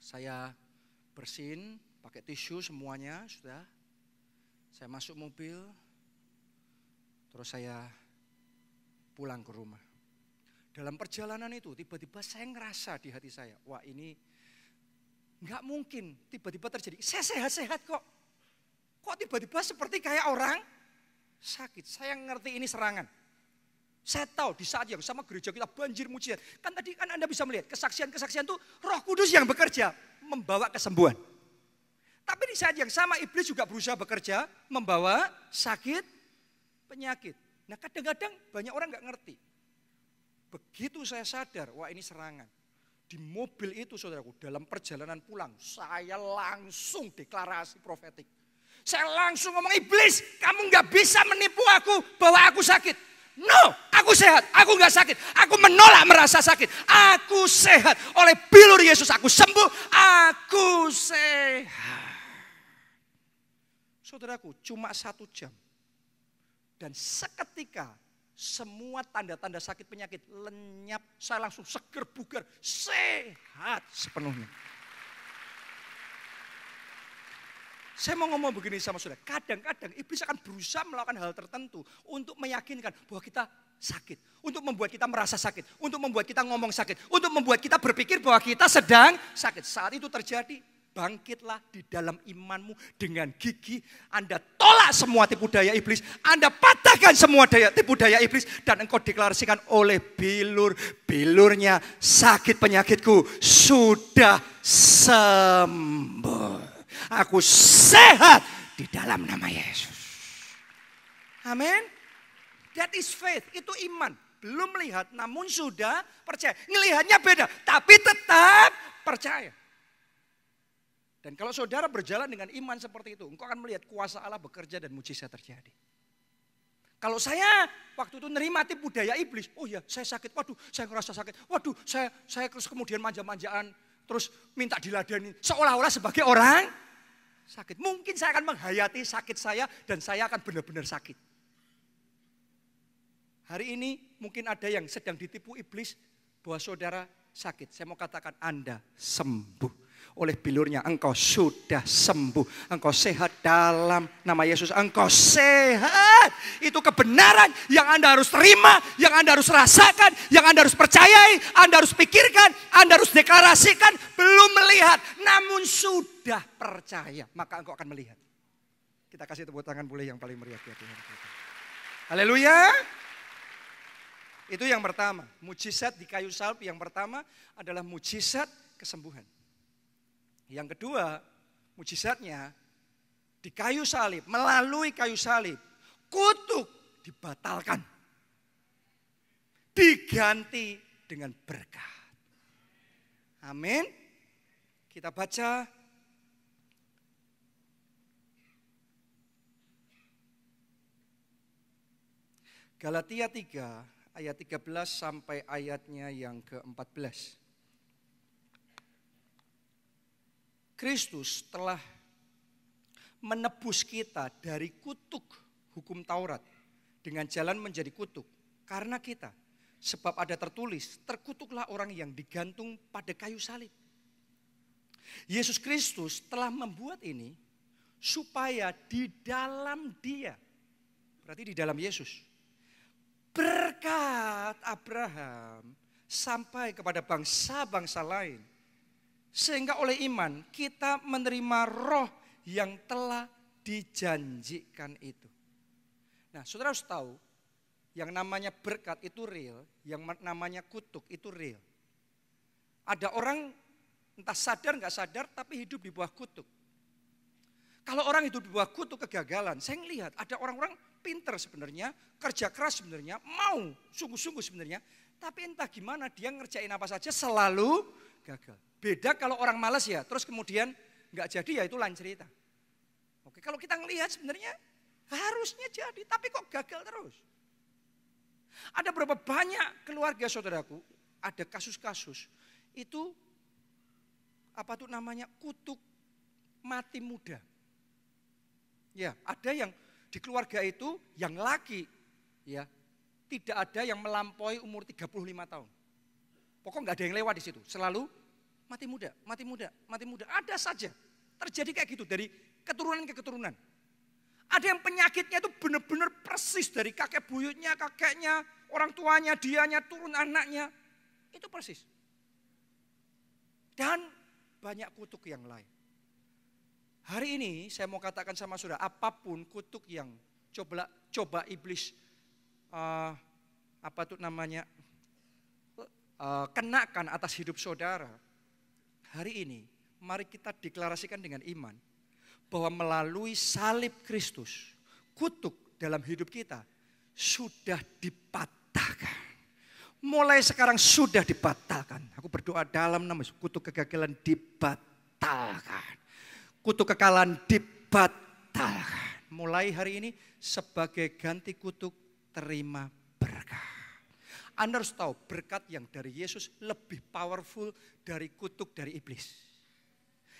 saya bersihin, pakai tisu semuanya, sudah. Saya masuk mobil, terus saya pulang ke rumah. Dalam perjalanan itu tiba-tiba saya ngerasa di hati saya, wah ini nggak mungkin tiba-tiba terjadi. Saya sehat-sehat kok. Kok tiba-tiba seperti kayak orang sakit. Saya ngerti ini serangan. Saya tahu di saat yang sama gereja kita banjir mujizat. Kan tadi kan Anda bisa melihat kesaksian-kesaksian itu Roh Kudus yang bekerja membawa kesembuhan. Tapi di saat yang sama iblis juga berusaha bekerja membawa sakit, penyakit. Nah kadang-kadang banyak orang nggak ngerti. Begitu saya sadar, wah ini serangan. Di mobil itu saudaraku, dalam perjalanan pulang, saya langsung deklarasi profetik. Saya langsung ngomong, iblis, kamu gak bisa menipu aku bahwa aku sakit. No, aku sehat, aku gak sakit. Aku menolak merasa sakit. Aku sehat, oleh bilur Yesus aku sembuh, aku sehat. Saudaraku, cuma 1 jam. Dan seketika, semua tanda-tanda sakit penyakit lenyap. Saya langsung seger bugar, sehat sepenuhnya. Saya mau ngomong begini sama saudara. Kadang-kadang iblis akan berusaha melakukan hal tertentu untuk meyakinkan bahwa kita sakit. Untuk membuat kita merasa sakit. Untuk membuat kita ngomong sakit. Untuk membuat kita berpikir bahwa kita sedang sakit. Saat itu terjadi, bangkitlah di dalam imanmu dengan gigi. Anda tolak semua tipu daya iblis. Anda patahkan semua tipu daya iblis. Dan engkau deklarasikan oleh bilurnya sakit penyakitku sudah sembuh. Aku sehat di dalam nama Yesus. Amin. That is faith. Itu iman. Belum melihat namun sudah percaya. Ngelihatnya beda. Tapi tetap percaya. Dan kalau saudara berjalan dengan iman seperti itu, engkau akan melihat kuasa Allah bekerja dan mujizat terjadi. Kalau saya waktu itu nerima tipu daya iblis, oh ya saya sakit, waduh saya ngerasa sakit, waduh saya terus kemudian manja-manjaan, terus minta diladeni, seolah-olah sebagai orang sakit. Mungkin saya akan menghayati sakit saya dan saya akan benar-benar sakit. Hari ini mungkin ada yang sedang ditipu iblis bahwa saudara sakit. Saya mau katakan Anda sembuh. Oleh bilurnya engkau sudah sembuh. Engkau sehat dalam nama Yesus. Engkau sehat. Itu kebenaran yang Anda harus terima. Yang Anda harus rasakan. Yang Anda harus percayai. Anda harus pikirkan. Anda harus deklarasikan. Belum melihat. Namun sudah percaya. Maka engkau akan melihat. Kita kasih tepuk tangan boleh yang paling meriah ya Tuhan. Haleluya. Itu yang pertama. Mujizat di kayu salib yang pertama adalah mujizat kesembuhan. Yang kedua, mujizatnya di kayu salib, melalui kayu salib, kutuk dibatalkan. Diganti dengan berkat. Amin. Kita baca Galatia 3 ayat 13 sampai ayatnya yang ke-14. Kristus telah menebus kita dari kutuk hukum Taurat dengan jalan menjadi kutuk karena kita. Sebab ada tertulis, terkutuklah orang yang digantung pada kayu salib. Yesus Kristus telah membuat ini supaya di dalam Dia, berarti di dalam Yesus, berkat Abraham sampai kepada bangsa-bangsa lain. Sehingga oleh iman kita menerima roh yang telah dijanjikan itu. Nah saudara harus tahu yang namanya berkat itu real, yang namanya kutuk itu real. Ada orang entah sadar nggak sadar tapi hidup di bawah kutuk. Kalau orang hidup di bawah kutuk kegagalan, saya ngelihat ada orang-orang pinter sebenarnya, kerja keras sebenarnya, mau sungguh-sungguh sebenarnya. Tapi entah gimana dia ngerjain apa saja selalu gagal. Beda kalau orang malas ya, terus kemudian nggak jadi ya itu lain cerita. Oke, kalau kita ngelihat sebenarnya harusnya jadi, tapi kok gagal terus. Ada berapa banyak keluarga saudaraku, ada kasus-kasus itu apa tuh namanya kutuk mati muda. Ya, ada yang di keluarga itu yang laki ya tidak ada yang melampaui umur 35 tahun. Pokoknya nggak ada yang lewat di situ, selalu mati muda, mati muda, mati muda. Ada saja terjadi kayak gitu dari keturunan ke keturunan. Ada yang penyakitnya itu benar-benar persis dari kakek buyutnya, kakeknya, orang tuanya, dianya, turun anaknya. Itu persis. Dan banyak kutuk yang lain. Hari ini saya mau katakan sama saudara, apapun kutuk yang coba iblis kenakan atas hidup saudara. Hari ini mari kita deklarasikan dengan iman bahwa melalui salib Kristus, kutuk dalam hidup kita sudah dipatahkan. Mulai sekarang sudah dibatalkan. Aku berdoa dalam nama kutuk kegagalan dibatalkan. Kutuk kekalahan dibatalkan. Mulai hari ini sebagai ganti kutuk terima berkat. Anda harus tahu berkat yang dari Yesus lebih powerful dari kutuk dari iblis.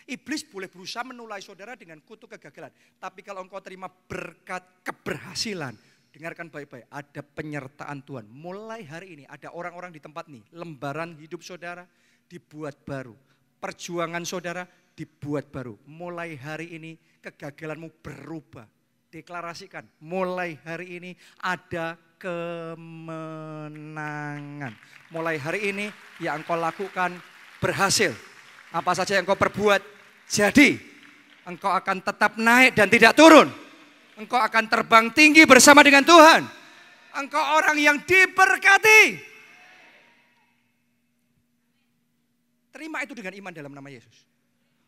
Iblis boleh berusaha menulai saudara dengan kutuk kegagalan. Tapi kalau engkau terima berkat keberhasilan, dengarkan baik-baik, ada penyertaan Tuhan. Mulai hari ini ada orang-orang di tempat ini, lembaran hidup saudara dibuat baru. Perjuangan saudara dibuat baru. Mulai hari ini kegagalanmu berubah. Deklarasikan, mulai hari ini ada kemenangan. Mulai hari ini yang engkau lakukan berhasil. Apa saja yang engkau perbuat jadi. Engkau akan tetap naik dan tidak turun. Engkau akan terbang tinggi bersama dengan Tuhan. Engkau orang yang diberkati. Terima itu dengan iman dalam nama Yesus.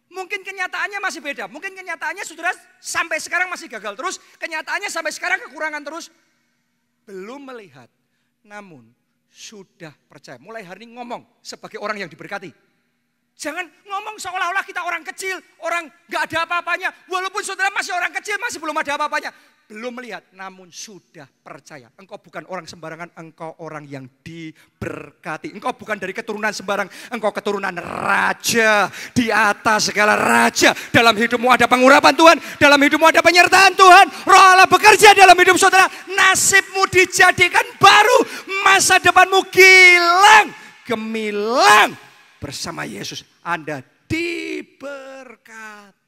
Mungkin kenyataannya masih beda. Mungkin kenyataannya saudara sampai sekarang masih gagal terus. Kenyataannya sampai sekarang kekurangan terus. Belum melihat. Namun sudah percaya. Mulai hari ini ngomong sebagai orang yang diberkati. Jangan ngomong seolah-olah kita orang kecil, orang gak ada apa-apanya. Walaupun saudara masih orang kecil, masih belum ada apa-apanya. Belum melihat, namun sudah percaya. Engkau bukan orang sembarangan, engkau orang yang diberkati. Engkau bukan dari keturunan sembarang, engkau keturunan raja. Di atas segala raja. Dalam hidupmu ada pengurapan Tuhan, dalam hidupmu ada penyertaan Tuhan. Roh Allah bekerja dalam hidup saudara. Nasibmu dijadikan baru, masa depanmu gilang, gemilang. Bersama Yesus Anda diberkati.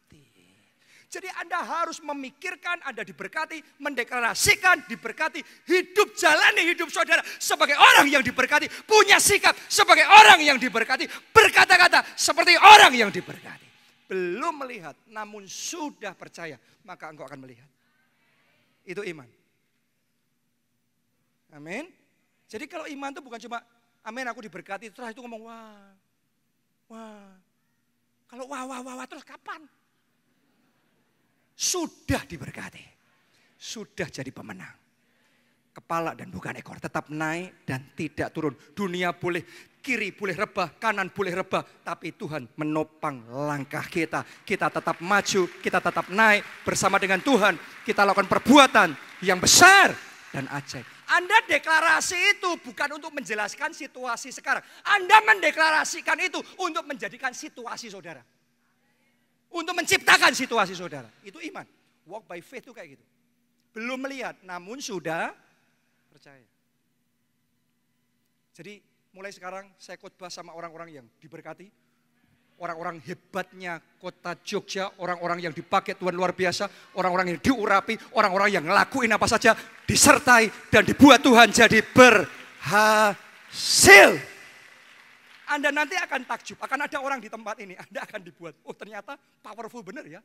Jadi Anda harus memikirkan Anda diberkati, mendeklarasikan diberkati, hidup jalani hidup saudara sebagai orang yang diberkati, punya sikap sebagai orang yang diberkati, berkata-kata seperti orang yang diberkati. Belum melihat namun sudah percaya, maka engkau akan melihat. Itu iman. Amin. Jadi kalau iman itu bukan cuma amin aku diberkati, terus itu ngomong wah. Wah, kalau wah terus kapan? Sudah diberkati, sudah jadi pemenang. Kepala dan bukan ekor, tetap naik dan tidak turun. Dunia boleh kiri boleh rebah, kanan boleh rebah, tapi Tuhan menopang langkah kita. Kita tetap maju, kita tetap naik bersama dengan Tuhan. Kita lakukan perbuatan yang besar dan ajaib. Anda deklarasi itu bukan untuk menjelaskan situasi sekarang. Anda mendeklarasikan itu untuk menjadikan situasi saudara. Untuk menciptakan situasi saudara. Itu iman. Walk by faith itu kayak gitu. Belum melihat namun sudah percaya. Jadi mulai sekarang saya khotbah sama orang-orang yang diberkati. Orang-orang hebatnya kota Jogja, orang-orang yang dipakai Tuhan luar biasa, orang-orang yang diurapi, orang-orang yang ngelakuin apa saja, disertai dan dibuat Tuhan jadi berhasil. Anda nanti akan takjub, akan ada orang di tempat ini, Anda akan dibuat, oh ternyata powerful bener ya.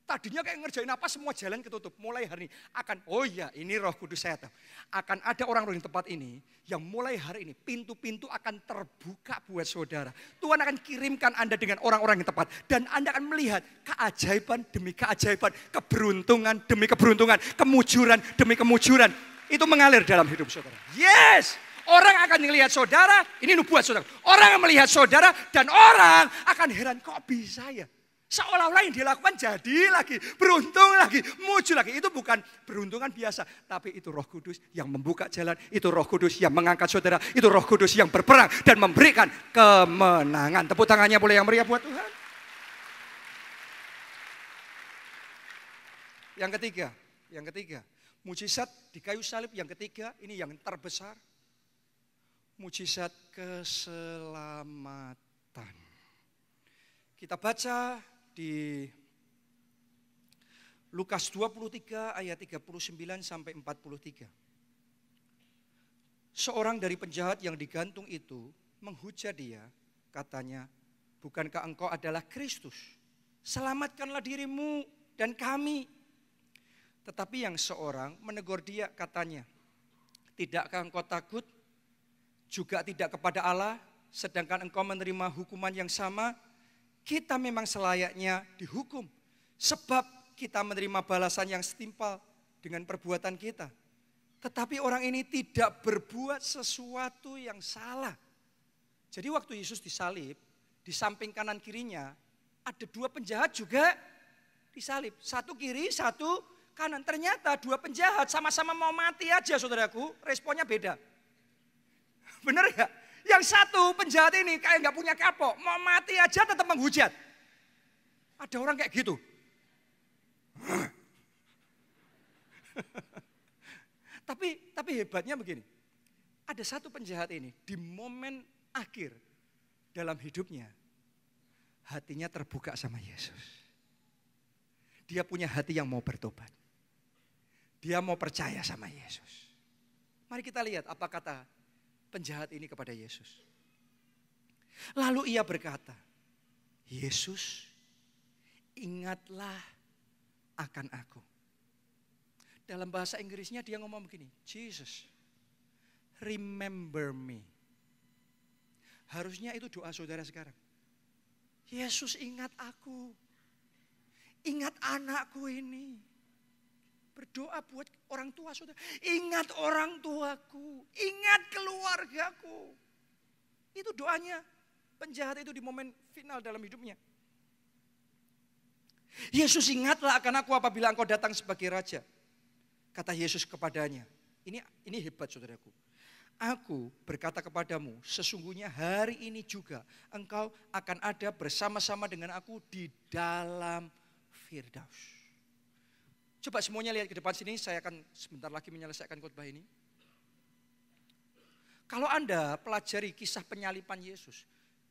Tadinya kayak ngerjain apa semua jalan ketutup. Mulai hari ini akan, oh ya ini Roh Kudus saya tahu. Akan ada orang-orang di tempat ini yang mulai hari ini pintu-pintu akan terbuka buat saudara. Tuhan akan kirimkan Anda dengan orang-orang yang tepat. Dan Anda akan melihat keajaiban demi keajaiban. Keberuntungan demi keberuntungan. Kemujuran demi kemujuran. Itu mengalir dalam hidup saudara. Yes! Orang akan melihat saudara, ini nubuat saudara. Orang akan melihat saudara dan orang akan heran kok bisa ya. Seolah-olah yang dilakukan jadi lagi, beruntung lagi, muncul lagi. Itu bukan beruntungan biasa, tapi itu Roh Kudus yang membuka jalan, itu Roh Kudus yang mengangkat saudara, itu Roh Kudus yang berperang dan memberikan kemenangan. Tepuk tangannya boleh yang meriah buat Tuhan. Yang ketiga, mujizat di kayu salib yang ketiga, ini yang terbesar. Mujizat keselamatan. Kita baca di Lukas 23 ayat 39 sampai 43. Seorang dari penjahat yang digantung itu menghujat dia, katanya, bukankah engkau adalah Kristus? Selamatkanlah dirimu dan kami. Tetapi yang seorang menegur dia, katanya, tidakkah engkau takut juga tidak kepada Allah, sedangkan engkau menerima hukuman yang sama? Kita memang selayaknya dihukum, sebab kita menerima balasan yang setimpal dengan perbuatan kita. Tetapi orang ini tidak berbuat sesuatu yang salah. Jadi waktu Yesus disalib, di samping kanan kirinya ada dua penjahat juga disalib. Satu kiri, satu kanan. Ternyata dua penjahat sama-sama mau mati aja saudaraku, responnya beda. Benar gak? Yang satu penjahat ini kayak gak punya kapok, mau mati aja tetap menghujat. Ada orang kayak gitu. Tapi hebatnya begini. Ada satu penjahat ini di momen akhir dalam hidupnya, hatinya terbuka sama Yesus. Dia punya hati yang mau bertobat. Dia mau percaya sama Yesus. Mari kita lihat apa kata penjahat ini kepada Yesus. Lalu ia berkata, Yesus, ingatlah akan aku. Dalam bahasa Inggrisnya dia ngomong begini, Jesus, remember me. Harusnya itu doa saudara sekarang. Yesus ingat aku. Ingat anakku ini. Berdoa buat orang tua saudara. Ingat orang tuaku. Ingat keluargaku. Itu doanya. Penjahat itu di momen final dalam hidupnya. Yesus, ingatlah akan aku apabila engkau datang sebagai raja. Kata Yesus kepadanya. Ini hebat saudaraku. Aku berkata kepadamu, sesungguhnya hari ini juga engkau akan ada bersama-sama dengan aku di dalam Firdaus. Coba semuanya lihat ke depan sini, saya akan sebentar lagi menyelesaikan khotbah ini. Kalau Anda pelajari kisah penyalipan Yesus,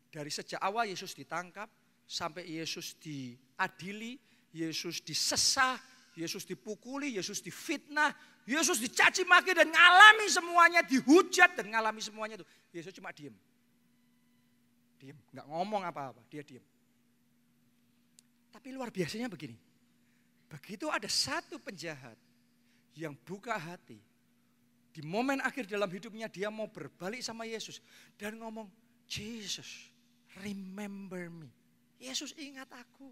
dari sejak awal Yesus ditangkap, sampai Yesus diadili, Yesus disesah, Yesus dipukuli, Yesus difitnah, Yesus dicaci maki dan ngalami semuanya, dihujat dan ngalami semuanya itu. Yesus cuma diem. Diem, gak ngomong apa-apa, dia diem. Tapi luar biasanya begini, begitu ada satu penjahat yang buka hati, di momen akhir dalam hidupnya dia mau berbalik sama Yesus dan ngomong, Jesus, remember me. Yesus ingat aku.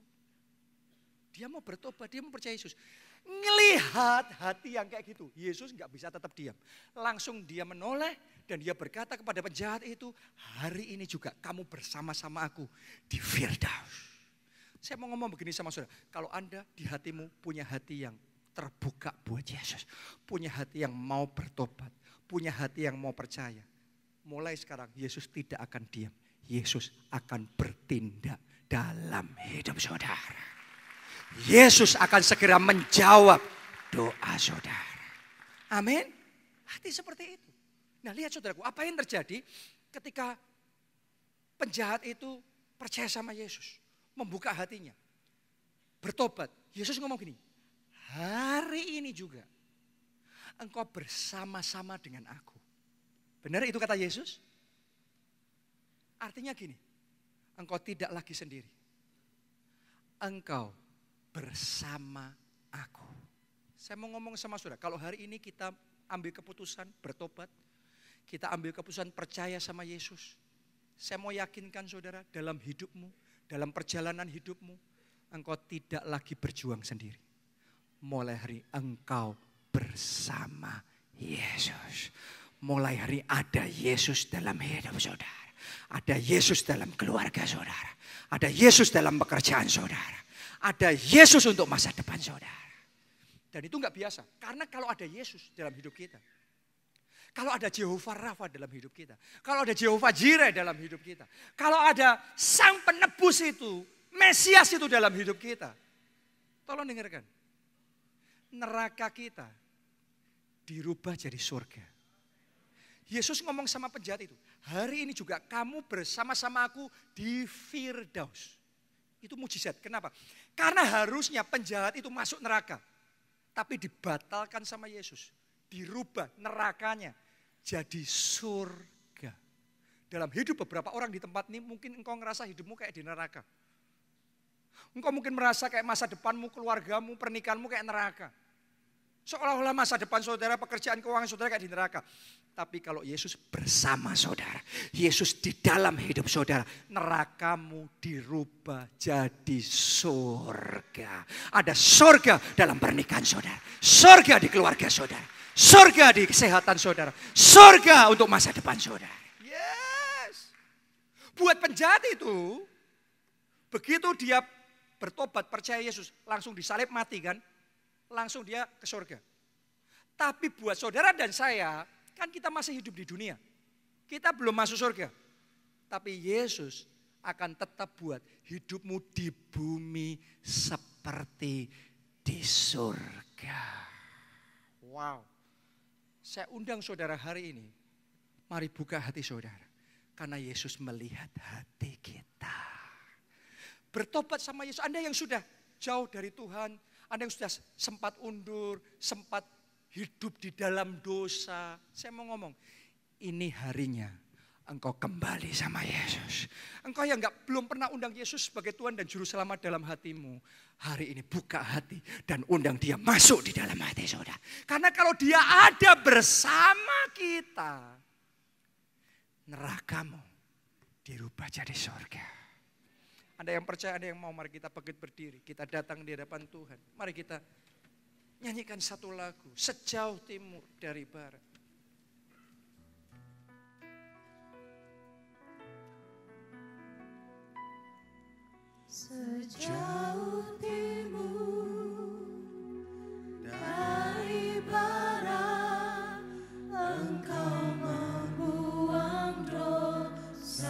Dia mau bertobat, dia mau percaya Yesus. Ngelihat hati yang kayak gitu, Yesus gak bisa tetap diam. Langsung dia menoleh dan dia berkata kepada penjahat itu, hari ini juga kamu bersama-sama aku di Firdaus. Saya mau ngomong begini sama saudara, kalau Anda di hatimu punya hati yang terbuka buat Yesus, punya hati yang mau bertobat, punya hati yang mau percaya, mulai sekarang Yesus tidak akan diam. Yesus akan bertindak dalam hidup saudara. Yesus akan segera menjawab doa saudara. Amin. Hati seperti itu. Nah, lihat saudaraku, apa yang terjadi ketika penjahat itu percaya sama Yesus, membuka hatinya, bertobat. Yesus ngomong gini, hari ini juga engkau bersama-sama dengan aku. Benar itu kata Yesus? Artinya gini, engkau tidak lagi sendiri. Engkau bersama aku. Saya mau ngomong sama saudara, kalau hari ini kita ambil keputusan bertobat, kita ambil keputusan percaya sama Yesus, saya mau yakinkan saudara, dalam hidupmu, dalam perjalanan hidupmu, engkau tidak lagi berjuang sendiri. Mulai hari engkau bersama Yesus. Mulai hari ada Yesus dalam hidup saudara. Ada Yesus dalam keluarga saudara. Ada Yesus dalam pekerjaan saudara. Ada Yesus untuk masa depan saudara. Dan itu enggak biasa. Karena kalau ada Yesus dalam hidup kita. Kalau ada Jehovah Rafa dalam hidup kita. Kalau ada Jehovah Jireh dalam hidup kita. Kalau ada Sang Penebus itu, Mesias itu dalam hidup kita. Tolong dengarkan. Neraka kita dirubah jadi surga. Yesus ngomong sama penjahat itu, hari ini juga kamu bersama-sama aku di Firdaus. Itu mujizat. Kenapa? Karena harusnya penjahat itu masuk neraka. Tapi dibatalkan sama Yesus. Dirubah nerakanya jadi surga. Dalam hidup beberapa orang di tempat ini mungkin engkau ngerasa hidupmu kayak di neraka. Engkau mungkin merasa kayak masa depanmu, keluargamu, pernikahanmu kayak neraka. Seolah-olah masa depan saudara, pekerjaan keuangan saudara kayak di neraka. Tapi kalau Yesus bersama saudara, Yesus di dalam hidup saudara, nerakamu dirubah jadi surga. Ada surga dalam pernikahan saudara, surga di keluarga saudara, surga di kesehatan saudara, surga untuk masa depan saudara. Yes. Buat penjahat itu, begitu dia bertobat percaya Yesus, langsung disalib mati kan? Langsung dia ke surga. Tapi buat saudara dan saya, kan kita masih hidup di dunia. Kita belum masuk surga. Tapi Yesus akan tetap buat hidupmu di bumi seperti di surga. Wow. Saya undang saudara hari ini, mari buka hati saudara. Karena Yesus melihat hati kita. Bertobat sama Yesus. Anda yang sudah jauh dari Tuhan, Anda yang sudah sempat undur, sempat hidup di dalam dosa. Saya mau ngomong, ini harinya engkau kembali sama Yesus. Engkau yang belum pernah undang Yesus sebagai Tuhan dan Juru Selamat dalam hatimu. Hari ini buka hati dan undang dia masuk di dalam hati saudara. Karena kalau dia ada bersama kita, nerakamu dirubah jadi surga. Ada yang percaya, ada yang mau, mari kita bangkit berdiri. Kita datang di hadapan Tuhan. Mari kita nyanyikan satu lagu, Sejauh Timur dari Barat. Sejauh timur dari barat, Engkau membuang dosaku.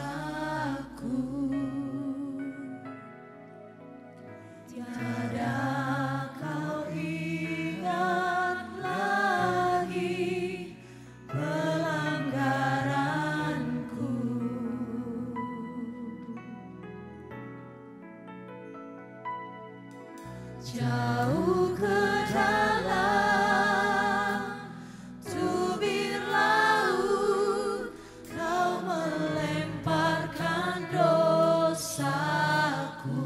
Tiada kau ingat lagi pelanggaranku. Jauh ke dalam tubir laut, Kau melemparkan dosaku.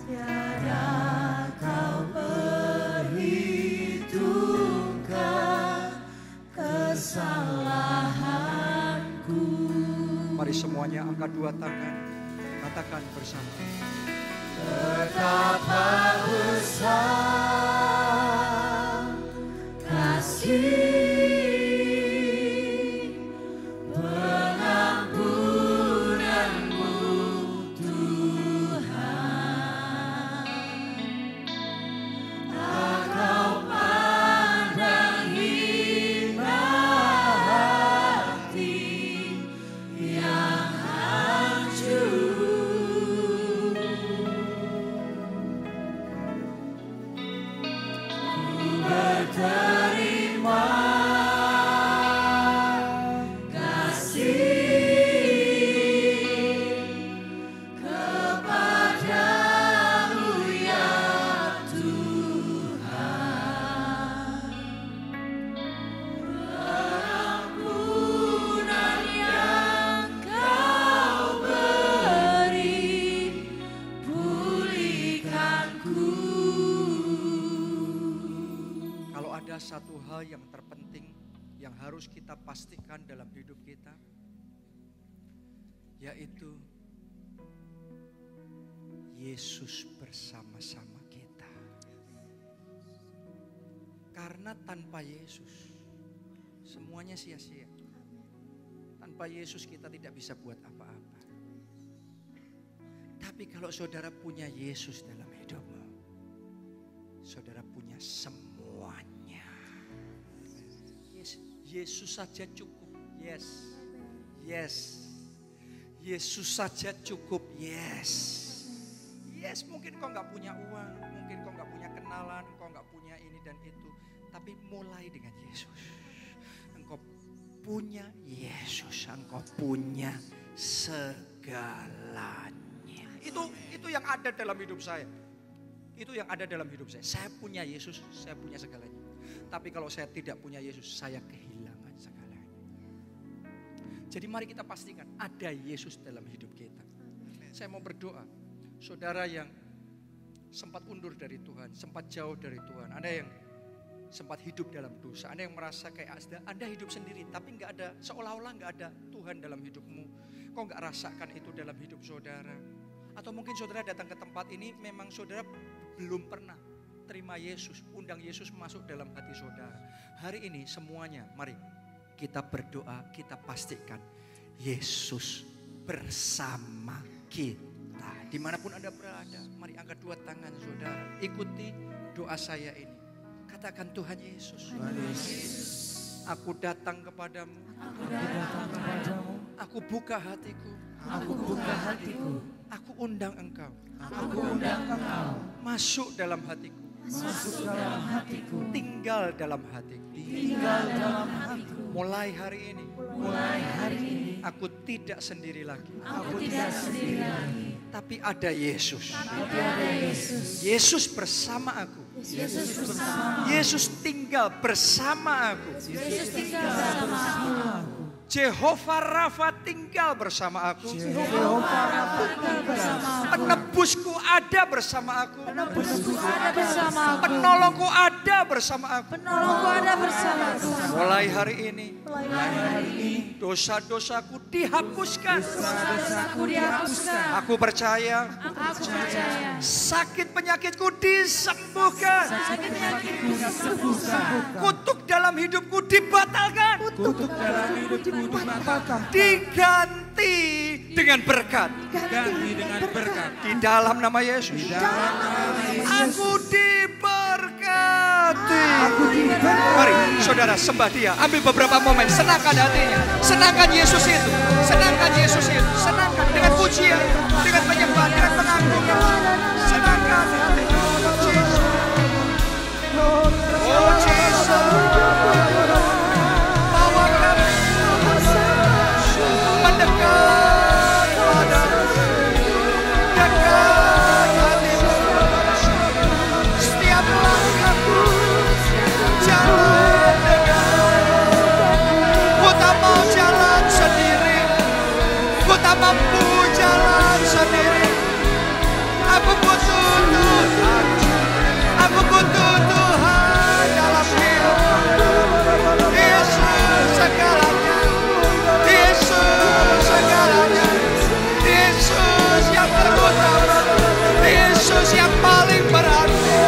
Tiada kau perhitungkan kesalahanku. Mari semuanya angkat dua tangan, katakan bersama. Betapa besar kasih pengampunanmu Tuhan. Tak kau pandang hina hati yang hancur. Terima kasih kepadamu ya Tuhan. Pengampunan yang Kau beri, pulihkanku. Ada satu hal yang terpenting yang harus kita pastikan dalam hidup kita, yaitu Yesus bersama-sama kita. Karena tanpa Yesus semuanya sia-sia. Tanpa Yesus kita tidak bisa buat apa-apa. Tapi kalau saudara punya Yesus dalam hidupmu, saudara punya semuanya. Yesus saja cukup. Yes. Yes. Yesus saja cukup. Yes. Yes, mungkin kau nggak punya uang, mungkin kau nggak punya kenalan, kau nggak punya ini dan itu. Tapi mulai dengan Yesus. Engkau punya Yesus, engkau punya segalanya. Itu yang ada dalam hidup saya. Itu yang ada dalam hidup saya. Saya punya Yesus, saya punya segalanya. Tapi kalau saya tidak punya Yesus, saya kehilangan segalanya. Jadi mari kita pastikan ada Yesus dalam hidup kita. Saya mau berdoa. Saudara yang sempat undur dari Tuhan, sempat jauh dari Tuhan. Anda yang sempat hidup dalam dosa. Anda yang merasa kayak Anda hidup sendiri, tapi nggak ada, seolah-olah nggak ada Tuhan dalam hidupmu. Kau nggak rasakan itu dalam hidup saudara. Atau mungkin saudara datang ke tempat ini, memang saudara belum pernah terima Yesus, undang Yesus masuk dalam hati saudara. Hari ini semuanya, mari kita berdoa, kita pastikan Yesus bersama kita. Dimanapun Anda berada, mari angkat dua tangan saudara. Ikuti doa saya ini. Katakan, Tuhan Yesus, aku datang kepadamu. Aku buka hatiku. Aku undang Engkau. Masuk dalam hatiku. Tinggal dalam hatiku. Mulai hari ini. Aku tidak sendiri lagi. Tapi ada Yesus. Yesus bersama aku. Yesus tinggal bersama aku. Jehovah Rafa tinggal bersama aku. Penebusku ada bersama aku. Penolongku ada bersama aku. Mulai hari ini dosa-dosaku dihapuskan. Aku percaya sakit penyakitku disembuhkan. Kutuk dalam hidupku dibatalkan. Diganti dengan berkat. Ganti dengan berkat. Di dalam nama Yesus. Di dalam nama Yesus. Aku diberkati. Mari saudara sembah Dia. Ambil beberapa momen, senangkan hatinya. Senangkan Yesus itu. Senangkan Yesus itu. Senangkan dengan pujian, dengan penyembahan, dengan pengagungan. Senangkan hatinya. Oh Jesus. Bawa kami mendekat padamu. Dekat hatimu. Setiap langkahku jalan dengan. Ku tak mau jalan sendiri. Ku tak mampu jalan sendiri. Aku butuh Tuhan. Aku butuh Tuhan dalam hidup. Yesus segalanya. Yesus segalanya. Yesus yang terutama. Yesus yang paling berarti.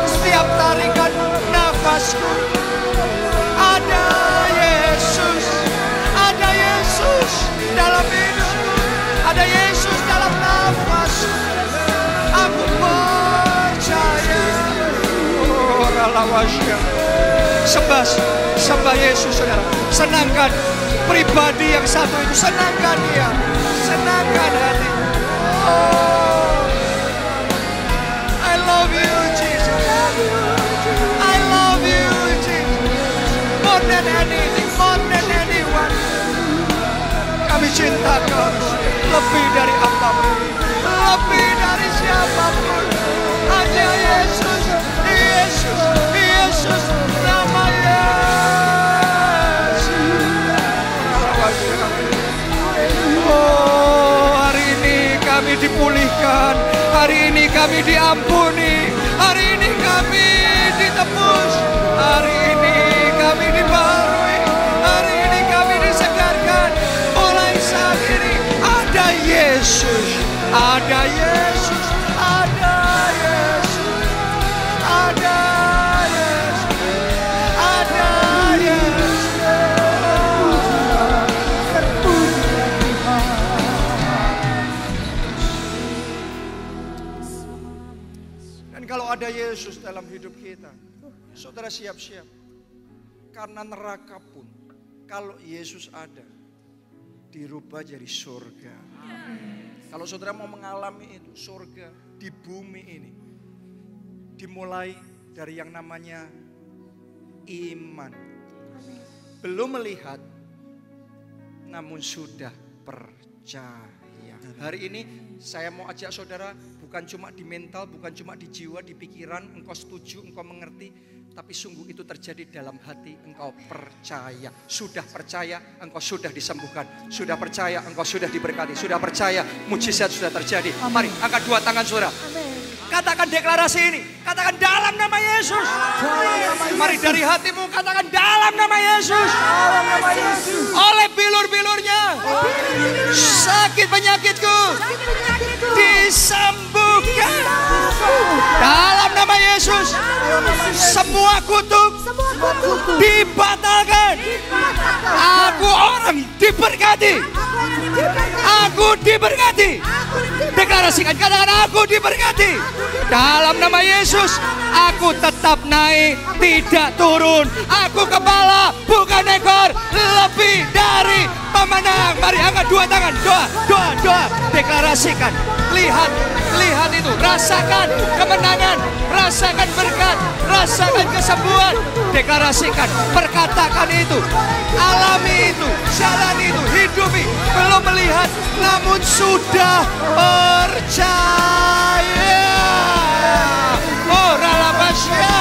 Setiap tarikan nafasku ada Yesus. Ada Yesus dalam hidupku. Ada Yesus dalam nafasku. Aku percaya. Oh, ralawasya. Sembah Yesus, saudara. Senangkan pribadi yang satu itu. Senangkan Dia. Senangkan hati. Oh, I love you, Jesus. I love you, Jesus. More than anything, more than anyone. Kami cinta Kamu lebih dari apapun, lebih dari siapapun. Hanya Yesus, Yesus, Yesus, nama Yesus. Oh, hari ini kami dipulihkan, hari ini kami diampuni, hari ini kami ditebus, hari ini kami dibaharui, hari ini kami disegarkan. Mulai saat ini ada Yesus, ada Yesus, ada Yesus, ada Yesus, ada Yesus. Dan kalau ada Yesus dalam hidup kita, saudara siap-siap. Karena neraka pun, kalau Yesus ada, dirubah jadi surga. Kalau saudara mau mengalami itu, surga di bumi ini, dimulai dari yang namanya iman. Belum melihat, namun sudah percaya. Hari ini saya mau ajak saudara, bukan cuma di mental, bukan cuma di jiwa, di pikiran, engkau setuju, engkau mengerti, tapi sungguh itu terjadi dalam hati. Engkau percaya, sudah percaya, engkau sudah disembuhkan, sudah percaya, engkau sudah diberkati, sudah percaya, mujizat sudah terjadi. Mari angkat dua tangan saudara. Katakan deklarasi ini, katakan dalam nama Yesus. Mari dari hatimu katakan dalam nama Yesus. Oleh bilur-bilurnya, sakit penyakitku disembuhkan. Dalam nama Yesus, semua kutuk dibatalkan. Aku orang diberkati. Aku diberkati. Deklarasikan, katakan aku diberkati. Dalam nama Yesus, aku tetap naik, tidak turun. Aku kepala, bukan ekor, lebih dari pemenang. Mari angkat dua tangan, doa. Deklarasikan, lihat itu, rasakan kemenangan, rasakan berkat, rasakan kesembuhan. Deklarasikan, perkatakan itu, alami itu, jalani itu, hidupi. Belum melihat, namun sudah percaya. Oh, ralabasya,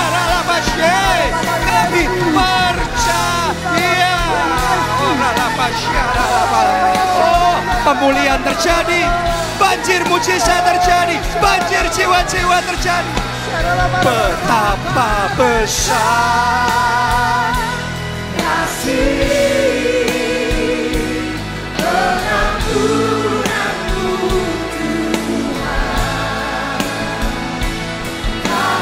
kami percaya. Oh, ralabasya. Oh, pemulihan terjadi, banjir mujizat terjadi, banjir jiwa-jiwa terjadi. Betapa besar kasih pengampunanmu Tuhan.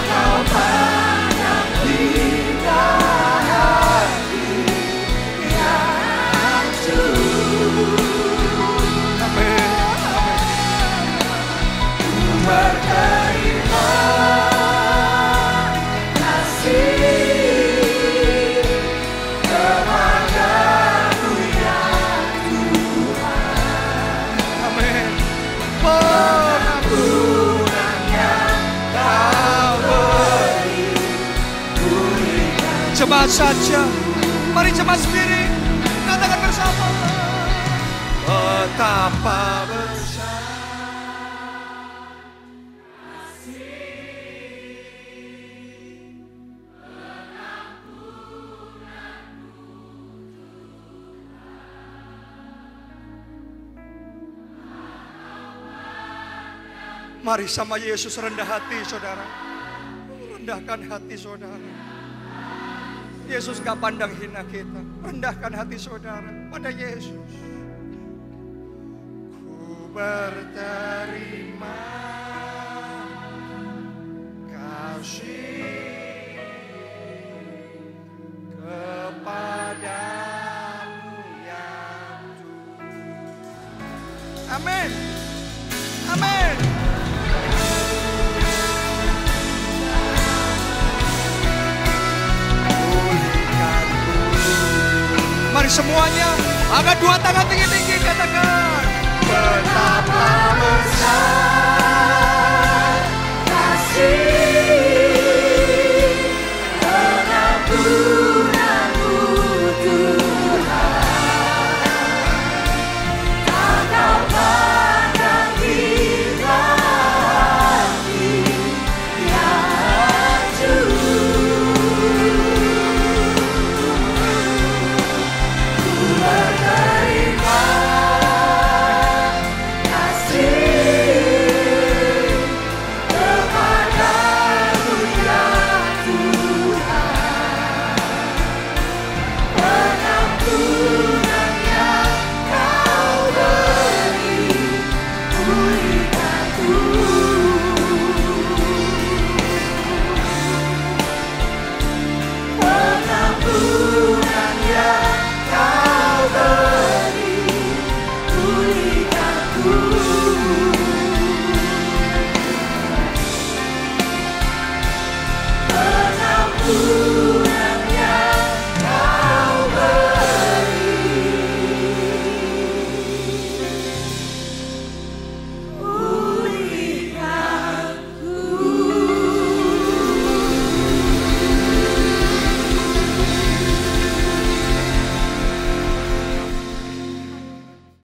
Kau pandang indah hati yang hancur. Terima saja. Mari jemaat sendiri katakan bersama. Betapa besar. Mari sama Yesus rendah hati saudara. Rendahkan hati saudara. Yesus gak pandang hina kita. Rendahkan hati saudara pada Yesus. Ku berterima kasih kepadamu ya Tuhan. Amin. Amin. Mari semuanya, angkat dua tangan tinggi-tinggi, katakan betapa besar.